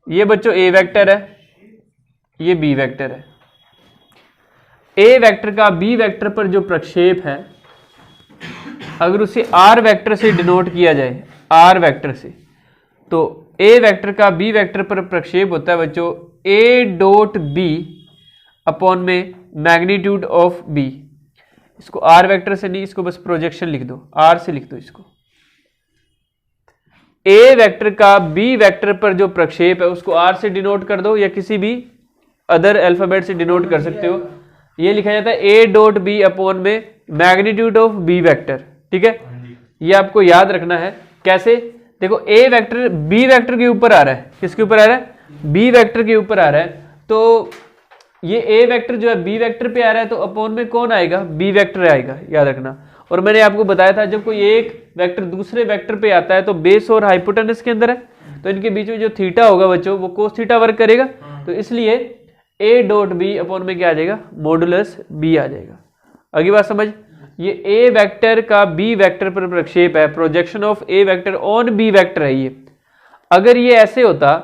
ये बच्चों ए वेक्टर है, ये बी वेक्टर है। ए वेक्टर का बी वेक्टर पर जो प्रक्षेप है, अगर उसे आर वेक्टर से डिनोट किया जाए, आर वेक्टर से, तो ए वेक्टर का बी वेक्टर पर प्रक्षेप होता है बच्चों ए डॉट बी अपॉन में मैग्नीट्यूड ऑफ बी। इसको आर वेक्टर से नहीं, इसको बस प्रोजेक्शन लिख दो, आर से लिख दो इसको। ए वेक्टर का बी वेक्टर पर जो प्रक्षेप है उसको आर से डिनोट कर दो, या किसी भी अदर अल्फाबेट से डिनोट कर सकते हो। ये लिखा जाता है ए डॉट बी अपॉन में मैग्नीट्यूड ऑफ बी वेक्टर, ठीक है। ये आपको याद रखना है। कैसे, देखो ए वेक्टर बी वेक्टर के ऊपर आ रहा है, किसके ऊपर आ रहा है, बी वेक्टर के ऊपर आ रहा है, तो ये ए वेक्टर जो है बी वेक्टर पे आ रहा है, तो अपॉन में कौन आएगा, बी वेक्टर आएगा, याद रखना। और मैंने आपको बताया था जब कोई एक वेक्टर दूसरे वेक्टर पे आता है तो बेस और हाइपोटेनस के अंदर है, तो इनके बीच में जो थीटा होगा बच्चों वो कोस थीटा वर्क करेगा, तो इसलिए ए डॉट बी अपॉन में क्या आ जाएगा, मॉडुलस बी आ जाएगा। अगली बात समझ, ये ए वेक्टर का बी वेक्टर पर प्रक्षेप है, projection of A vector on B vector है ये। अगर ये ऐसे होता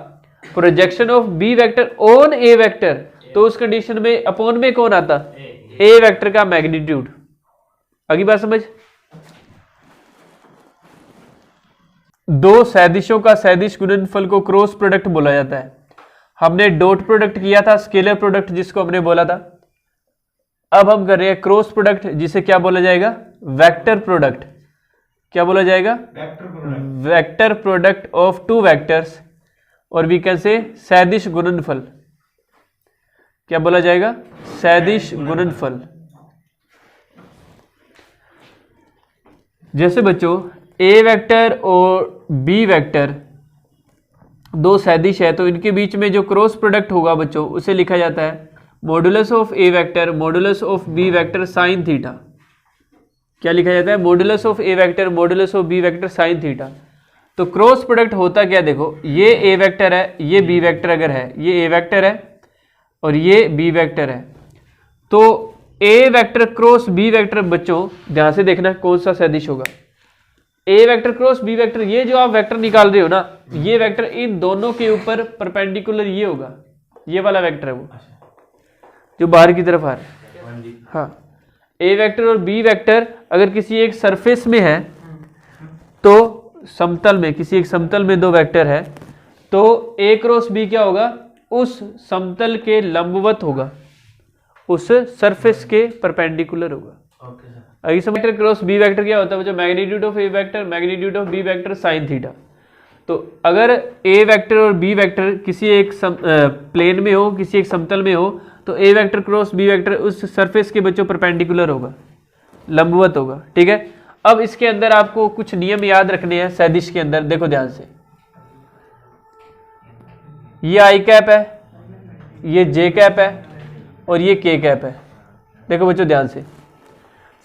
projection of B vector on A vector, तो उस कंडीशन में अपॉन में कौन आता, ए वेक्टर का मैग्नीट्यूड। अगली बात समझ, दो सदिशों का सदिश गुणनफल को क्रॉस प्रोडक्ट बोला जाता है। हमने डॉट प्रोडक्ट किया था, स्केलर प्रोडक्ट जिसको हमने बोला था। अब हम कर रहे हैं क्रॉस प्रोडक्ट, जिसे क्या बोला जाएगा, वेक्टर प्रोडक्ट। क्या बोला जाएगा, vector product of two vectors, और वी कैन से सदिश गुणनफल। क्या बोला जाएगा, सदिश गुणनफल। जैसे बच्चों ए वेक्टर और बी वेक्टर दो सदिश है तो इनके बीच में जो क्रॉस प्रोडक्ट होगा बच्चों उसे लिखा जाता है modulus of A vector modulus of B vector sine theta. क्या लिखा जाता है? Modulus of A vector modulus of B vector sine theta. तो क्रॉस प्रोडक्ट होता क्या, देखो ये ए वेक्टर है, ये बी वेक्टर अगर है, ये ए वेक्टर है और ये बी वेक्टर है, तो ए वेक्टर क्रॉस बी वेक्टर बच्चों ध्यान से देखना कौन सा सदिश होगा। ए वेक्टर क्रॉस बी वेक्टर, ये जो आप वेक्टर निकाल रहे हो ना, ये वेक्टर इन दोनों के ऊपर परपेंडिकुलर ये होगा, ये वाला वेक्टर है वो जो बाहर की तरफ आ रहा है। हाँ, ए वेक्टर और बी वेक्टर अगर किसी एक सरफेस में है तो समतल में, किसी एक समतल में दो वेक्टर है तो ए क्रॉस बी क्या होगा, उस समतल के लंबवत होगा, उस सरफेस के परपेंडिकुलर होगा। अगर इस वेक्टर क्रॉस बी वेक्टर क्या होता है बच्चों, magnitude of A vector magnitude of B vector sine theta. तो अगर ए वेक्टर और बी वेक्टर किसी एक प्लेन में हो, किसी एक समतल में हो, तो ए वेक्टर क्रॉस बी वेक्टर उस सरफेस के बच्चों परपेंडिकुलर होगा, लंबवत होगा। ठीक है, अब इसके अंदर आपको कुछ नियम याद रखने हैं सदिश के अंदर, देखो ध्यान से। ये आई कैप है, ये जे कैप है और ये के कैप है। देखो बच्चों ध्यान से,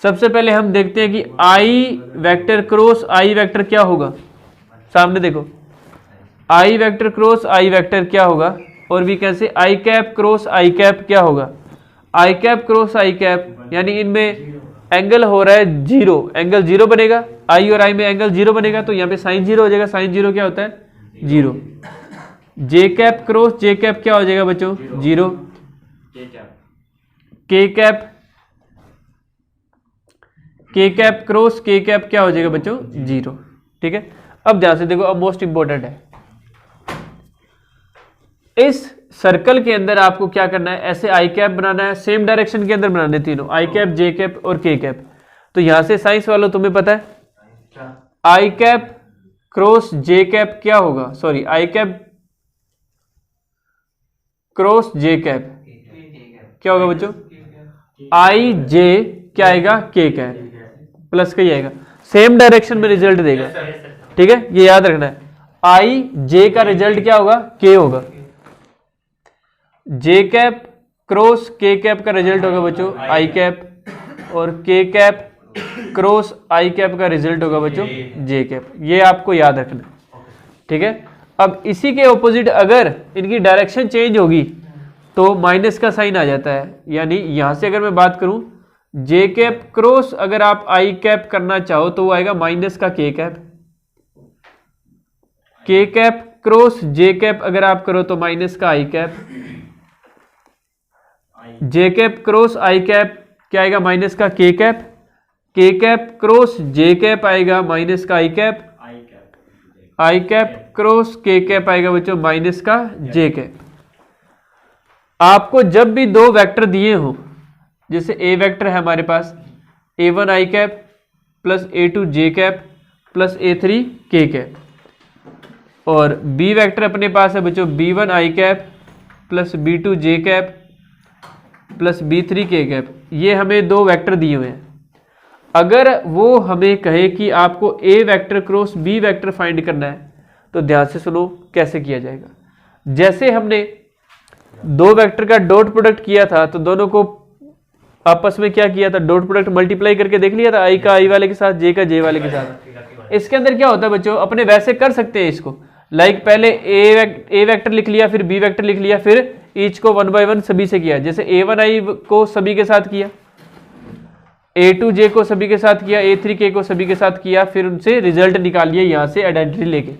सबसे पहले हम देखते हैं कि आई वेक्टर क्रॉस आई वेक्टर क्या होगा। सामने देखो, आई वेक्टर क्रॉस आई वेक्टर क्या होगा, और भी कैसे आई कैप क्रॉस आई कैप क्या होगा। आई कैप क्रॉस आई कैप यानी इनमें एंगल हो रहा है जीरो, एंगल जीरो बनेगा, आई और आई में एंगल जीरो बनेगा, तो यहाँ पे साइन जीरो हो जाएगा। साइन जीरो क्या होता है, जीरो। जे कैप क्रॉस जे कैप क्या हो जाएगा बच्चों, जीरो। के कैप क्रॉस के कैप क्या हो जाएगा बच्चों, जीरो। ठीक है, अब ध्यान से देखो, अब मोस्ट इंपॉर्टेंट है, इस सर्कल के अंदर आपको क्या करना है, ऐसे आई कैप बनाना है, सेम डायरेक्शन के अंदर बनाने तीनों, आई कैप जे कैप और के कैप। तो यहां से साइंस वालों तुम्हें पता है आई कैप क्रॉस जे कैप क्या होगा, sorry I cap cross J cap क्या होगा बच्चों, आई जे क्या आएगा, के कैप प्लस का ही आएगा, सेम डायरेक्शन में रिजल्ट देगा। ठीक है, ये याद रखना है, आई जे का रिजल्ट क्या होगा, के होगा। जे कैप क्रॉस के कैप का रिजल्ट होगा बच्चों आई कैप, और के कैप क्रॉस आई कैप का रिजल्ट होगा बच्चों जे कैप। ये आपको याद रखना है। ठीक है, अब इसी के ऑपोजिट अगर इनकी डायरेक्शन चेंज होगी तो माइनस का साइन आ जाता है। यानी यहां से अगर मैं बात करूं, जे कैप क्रॉस अगर आप आई कैप करना चाहो तो वो आएगा माइनस का के कैप, के कैप क्रॉस जे कैप अगर आप करो तो माइनस का आई कैप, जे कैप क्रॉस आई कैप क्या आएगा, माइनस का के कैप, के कैप क्रॉस जे कैप आएगा माइनस का आई कैप, आई कैप क्रॉस के कैप आएगा बच्चों माइनस का जे कैप। आपको जब भी दो वेक्टर दिए हो, जैसे ए वेक्टर है हमारे पास a1 आई कैप प्लस a2 जे कैप प्लस a3 के कैप, और बी वेक्टर अपने पास है बच्चों b1 आई कैप प्लस b2 जे कैप प्लस b3 के कैप। ये हमें दो वेक्टर दिए हुए हैं। अगर वो हमें कहे कि आपको a vector cross b vector find करना है तो ध्यान से सुनो कैसे किया जाएगा। जैसे हमने दो वेक्टर का डॉट प्रोडक्ट किया था तो दोनों को आपस में क्या किया था, डॉट प्रोडक्ट मल्टीप्लाई करके देख लिया था, आई का आई वाले के साथ, जे का जे वाले के साथ। इसके अंदर क्या होता है बच्चों, अपने वैसे कर सकते हैं इसको, लाइक पहले ए वेक्टर लिख लिया, फिर बी वेक्टर लिख लिया, फिर ईच को 1 बाय 1 सभी से किया। जैसे a1 आई को सभी के साथ किया, a2 जे को सभी के साथ किया, a3 के को सभी के साथ किया, फिर उनसे रिजल्ट निकाल लिया यहां से आइडेंटिटी लेके।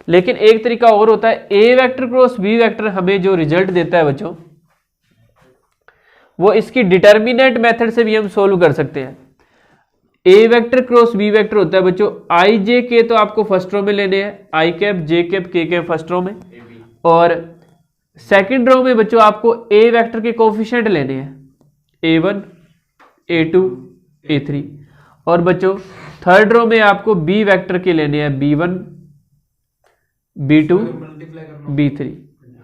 लेकिन एक तरीका और होता है, A vector cross B vector हमें जो रिजल्ट देता है बच्चों, वो इसकी डिटर्मिनेंट मेथड से भी हम सोल्व कर सकते हैं। ए वेक्टर क्रॉस बी वेक्टर होता है बच्चों आई जे के, तो आपको फर्स्ट रो में लेने हैं, आई कैप जे कैप के कैप फर्स्ट रो में, और सेकंड रो में बच्चों आपको ए वेक्टर के कोफिशिएंट लेने हैं, a1 a2 a3, और बच्चों थर्ड रो में आपको बी वेक्टर के लेने हैं, b1 b2 b3।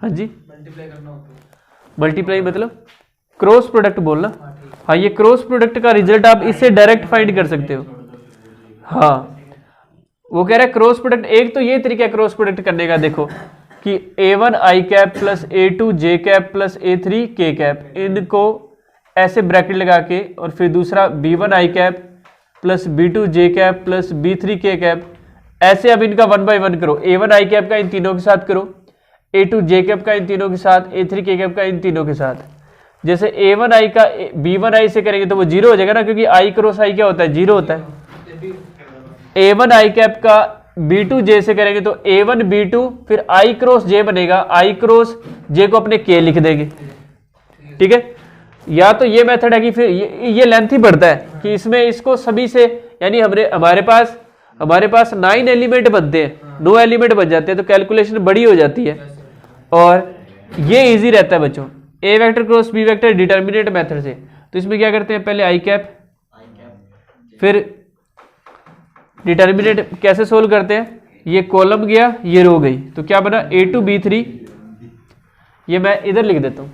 हाँ जी, मल्टीप्लाई करना होता है, मल्टीप्लाई मतलब क्रॉस प्रोडक्ट बोलना। हाँ, ये क्रॉस प्रोडक्ट का रिजल्ट आप इससे डायरेक्ट फाइंड कर सकते हो। हाँ, वो कह रहा है क्रॉस प्रोडक्ट, एक तो ये तरीका है क्रॉस प्रोडक्ट करने का। देखो कि A1 आई कैप प्लस A2 जे कैप प्लस A3 के कैप, इनको ऐसे ब्रैकेट लगा के, और फिर दूसरा B1 आई कैप प्लस B2 जे कैप प्लस B3 के कैप, ऐसे अब इनका 1 बाय 1 करो। A1 आई कैप का इन तीनों के साथ करो, A2 जे कैप का इन तीनों के साथ, A3 के कैप का इन तीनों के साथ। जैसे A1 आई का B1 आई से करेंगे तो वो 0 हो जाएगा ना, क्योंकि I क्रॉस I क्या होता है, 0 होता है। A1 आई कैप का B2 जे से करेंगे तो A1 B2 फिर I क्रॉस J बनेगा, I क्रॉस J को अपने K लिख देंगे, ठीक है। या तो ये मेथड है कि फिर ये लेंथ ही बढ़ता है कि इसमें इसको सभी से, यानी हमारे पास 9 एलिमेंट बनते हैं, 9 एलिमेंट बन जाते हैं, तो कैलकुलेशन बड़ी हो जाती है और ये इजी रहता है बच्चों। A vector cross B vector determinant method से, तो इसमें क्या करते हैं, पहले आई कैप, फिर डिटर्मिनेंट कैसे सोल्व करते हैं, ये कॉलम गया ये रो गई, तो क्या बना A2 B3, ये मैं इधर लिख देता हूं,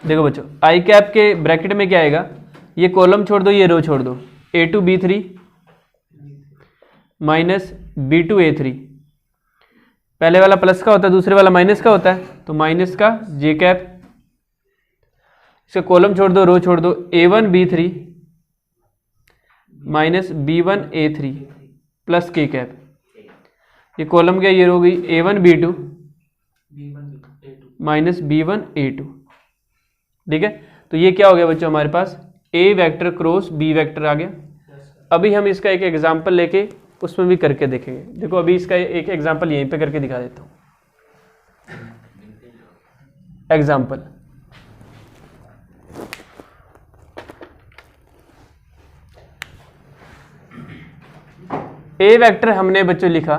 देखो बच्चों आई कैप के ब्रैकेट में क्या आएगा, ये कॉलम छोड़ दो ये रो छोड़ दो, A2 B3 minus B2 A3, पहले वाला प्लस का होता है दूसरे वाला माइनस का होता है, तो माइनस का जे कैप, इसका कॉलम छोड़ दो रो छोड़ दो, A1 B3 minus B1 A3 plus के कैप, ये कॉलम क्या ये रो गई A1 B2 minus B1 A2, ठीक है। तो ये क्या हो गया बच्चों, हमारे पास A vector cross B vector आ गया। अभी हम इसका एक एग्जांपल लेके उसमें भी करके देखेंगे। देखो अभी इसका एक एग्जांपल यहीं पे करके दिखा देता हूं। एग्जांपल, A वेक्टर हमने बच्चों लिखा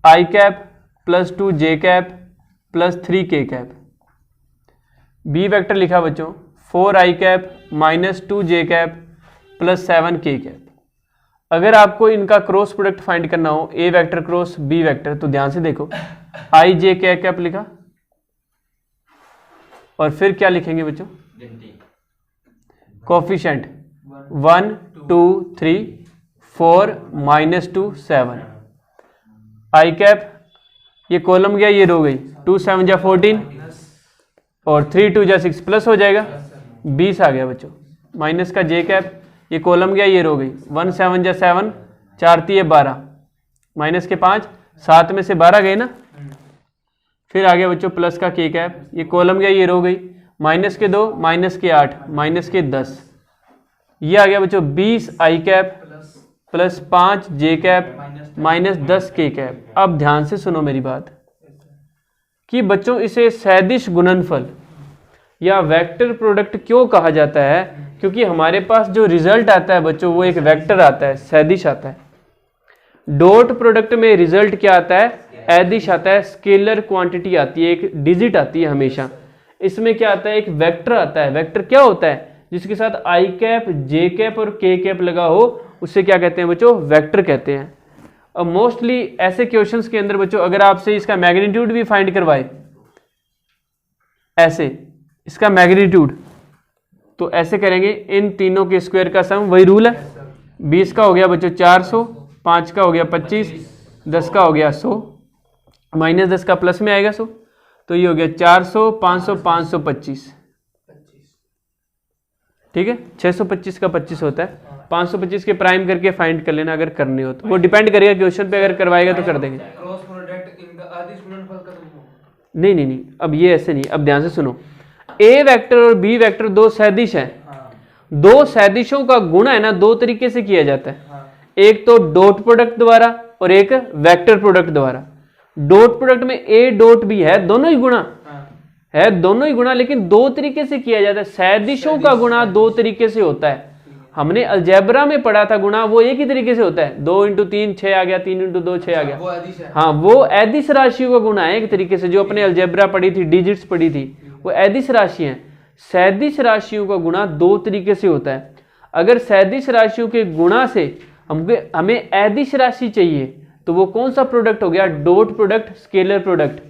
I cap plus 2 J cap plus 3 के कैप, बी वेक्टर लिखा बच्चों 4 आई कैप माइनस 2 जे कैप प्लस 7 के कैप। अगर आपको इनका क्रॉस प्रोडक्ट फाइंड करना हो A vector cross B vector, तो ध्यान से देखो आई जे के कैप लिखा और फिर क्या लिखेंगे बच्चों, कोफिशिएंट 1 2 3 4 माइनस 2 7, आई कैप ये कॉलम गया ये रो गई, 2 7 जा 14 और 3 2 जा 6 प्लस हो जाएगा 20 आ गया बच्चों, माइनस का जे कैप ये कॉलम गया ये रो गई, 1 7 जा 7 4 3 12 माइनस के 5 7 में से 12 गए ना, फिर आ गया बच्चों प्लस का के कैप, ये कॉलम गया ये रो गई, माइनस के 2 माइनस के 8 माइनस के 10, ये आ गया बच्चों 20 आई कैप प्लस 5 जे कैप माइनस 10 के कैप। अब ध्यान से सुनो मेरी बात कि बच्चों इसे सैदिश गुणनफल या वेक्टर प्रोडक्ट क्यों कहा जाता है, क्योंकि हमारे पास जो रिजल्ट आता है बच्चों वो एक वेक्टर आता है, सैदिश आता है। डॉट प्रोडक्ट में रिजल्ट क्या आता है, एदिश आता है, स्केलर क्वांटिटी आती है, एक डिजिट आती है हमेशा। इसमें क्या आता है, एक वेक्टर आता है। वेक्टर क्या होता है, जिसके साथ आई कैप जे कैप और के कैप लगा हो उससे क्या कहते हैं बच्चों, वेक्टर कहते हैं। अब मोस्टली ऐसे क्वेश्चंस के अंदर बच्चों अगर आपसे इसका मैग्नीट्यूड भी फाइंड करवाए, ऐसे इसका मैग्नीट्यूड, तो ऐसे करेंगे इन तीनों के स्क्वायर का सम, वही रूल है। 20 का हो गया बच्चों 400, 5 का हो गया 25, 10 का हो गया 100, माइनस 10 का प्लस में आएगा 100, तो ये हो गया 400 500 525, ठीक है। 625 का 25 होता है, 525 के प्राइम करके फाइंड कर लेना अगर करने हो तो, वो डिपेंड करेगा क्वेश्चन पे, अगर करवाएगा तो कर देंगे। क्रॉस प्रोडक्ट इनका आदिश गुणनफल का तो नहीं नहीं नहीं, अब ये ऐसे नहीं, अब ध्यान से सुनो, ए वेक्टर और बी वेक्टर दो सदिश हैं, दो सदिशों का गुणा है ना दो तरीके से किया जाता है, एक तो डॉट प्रोडक्ट द्वारा और एक वेक्टर प्रोडक्ट द्वारा। डॉट प्रोडक्ट में ए डॉट बी है, दोनों ही गुणा है, दोनों ही गुणा, लेकिन दो तरीके से किया जाता है। सदिशों का गुणा दो तरीके से होता है, हमने अलजेब्रा में पढ़ा था गुणा, वो एक ही तरीके से होता है, 2 × 3 6 आ गया, 3 × 2 6 आ गया, वो आदिश है। हाँ वो एदिश राशियों का गुणा है एक तरीके से, जो अपने अलजेब्रा पढ़ी थी, डिजिट्स पढ़ी थी, वो एदिश राशि है। सैदिश राशियों का गुणा दो तरीके से होता है। अगर सैदिश राशियों के गुणा से हमें एदिश राशि चाहिए तो वो कौन सा प्रोडक्ट हो गया? Dot product, scalar product.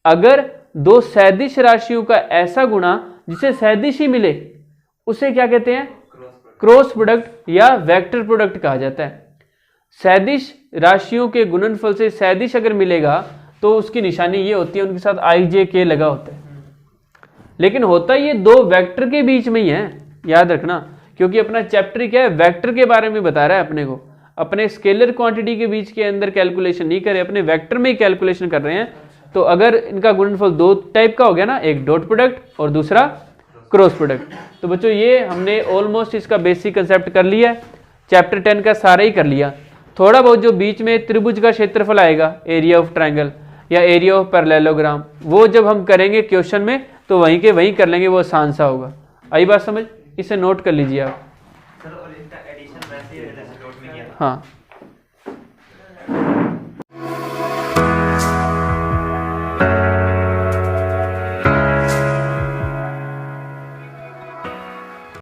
अगर दो सदिश राशियों का ऐसा गुणा जिसे सदिश ही मिले उसे क्या कहते हैं? क्रॉस प्रोडक्ट या वेक्टर प्रोडक्ट कहा जाता है। सदिश राशियों के गुणनफल से सदिश अगर मिलेगा तो उसकी निशानी ये होती है, उनके साथ आई जे के लगा होता है। लेकिन होता ये दो वेक्टर के बीच में ही है, याद रखना, क्योंकि अपना चैप्टर क्या है? वेक्टर के बारे में बता रहा है अपने को। अपने स्केलर क्वांटिटी के बीच के अंदर कैलकुलेशन नहीं करे, अपने वेक्टर में ही कैलकुलेशन कर रहे हैं। तो अगर इनका गुणनफल दो टाइप का हो गया ना, एक डॉट प्रोडक्ट और दूसरा क्रॉस प्रोडक्ट। तो बच्चों ये हमने ऑलमोस्ट इसका बेसिक कंसेप्ट कर लिया है, चैप्टर 10 का सारा ही कर लिया। थोड़ा बहुत जो बीच में त्रिभुज का क्षेत्रफल आएगा, एरिया ऑफ ट्रायंगल या एरिया ऑफ पैरेललोग्राम, वो जब हम करेंगे क्वेश्चन में तो वहीं के वहीं कर लेंगे, वो आसान सा होगा। आई बात समझ? इसे नोट कर लीजिए आप। सर और इसका एडिशन वैसे ही नोट में किया। हाँ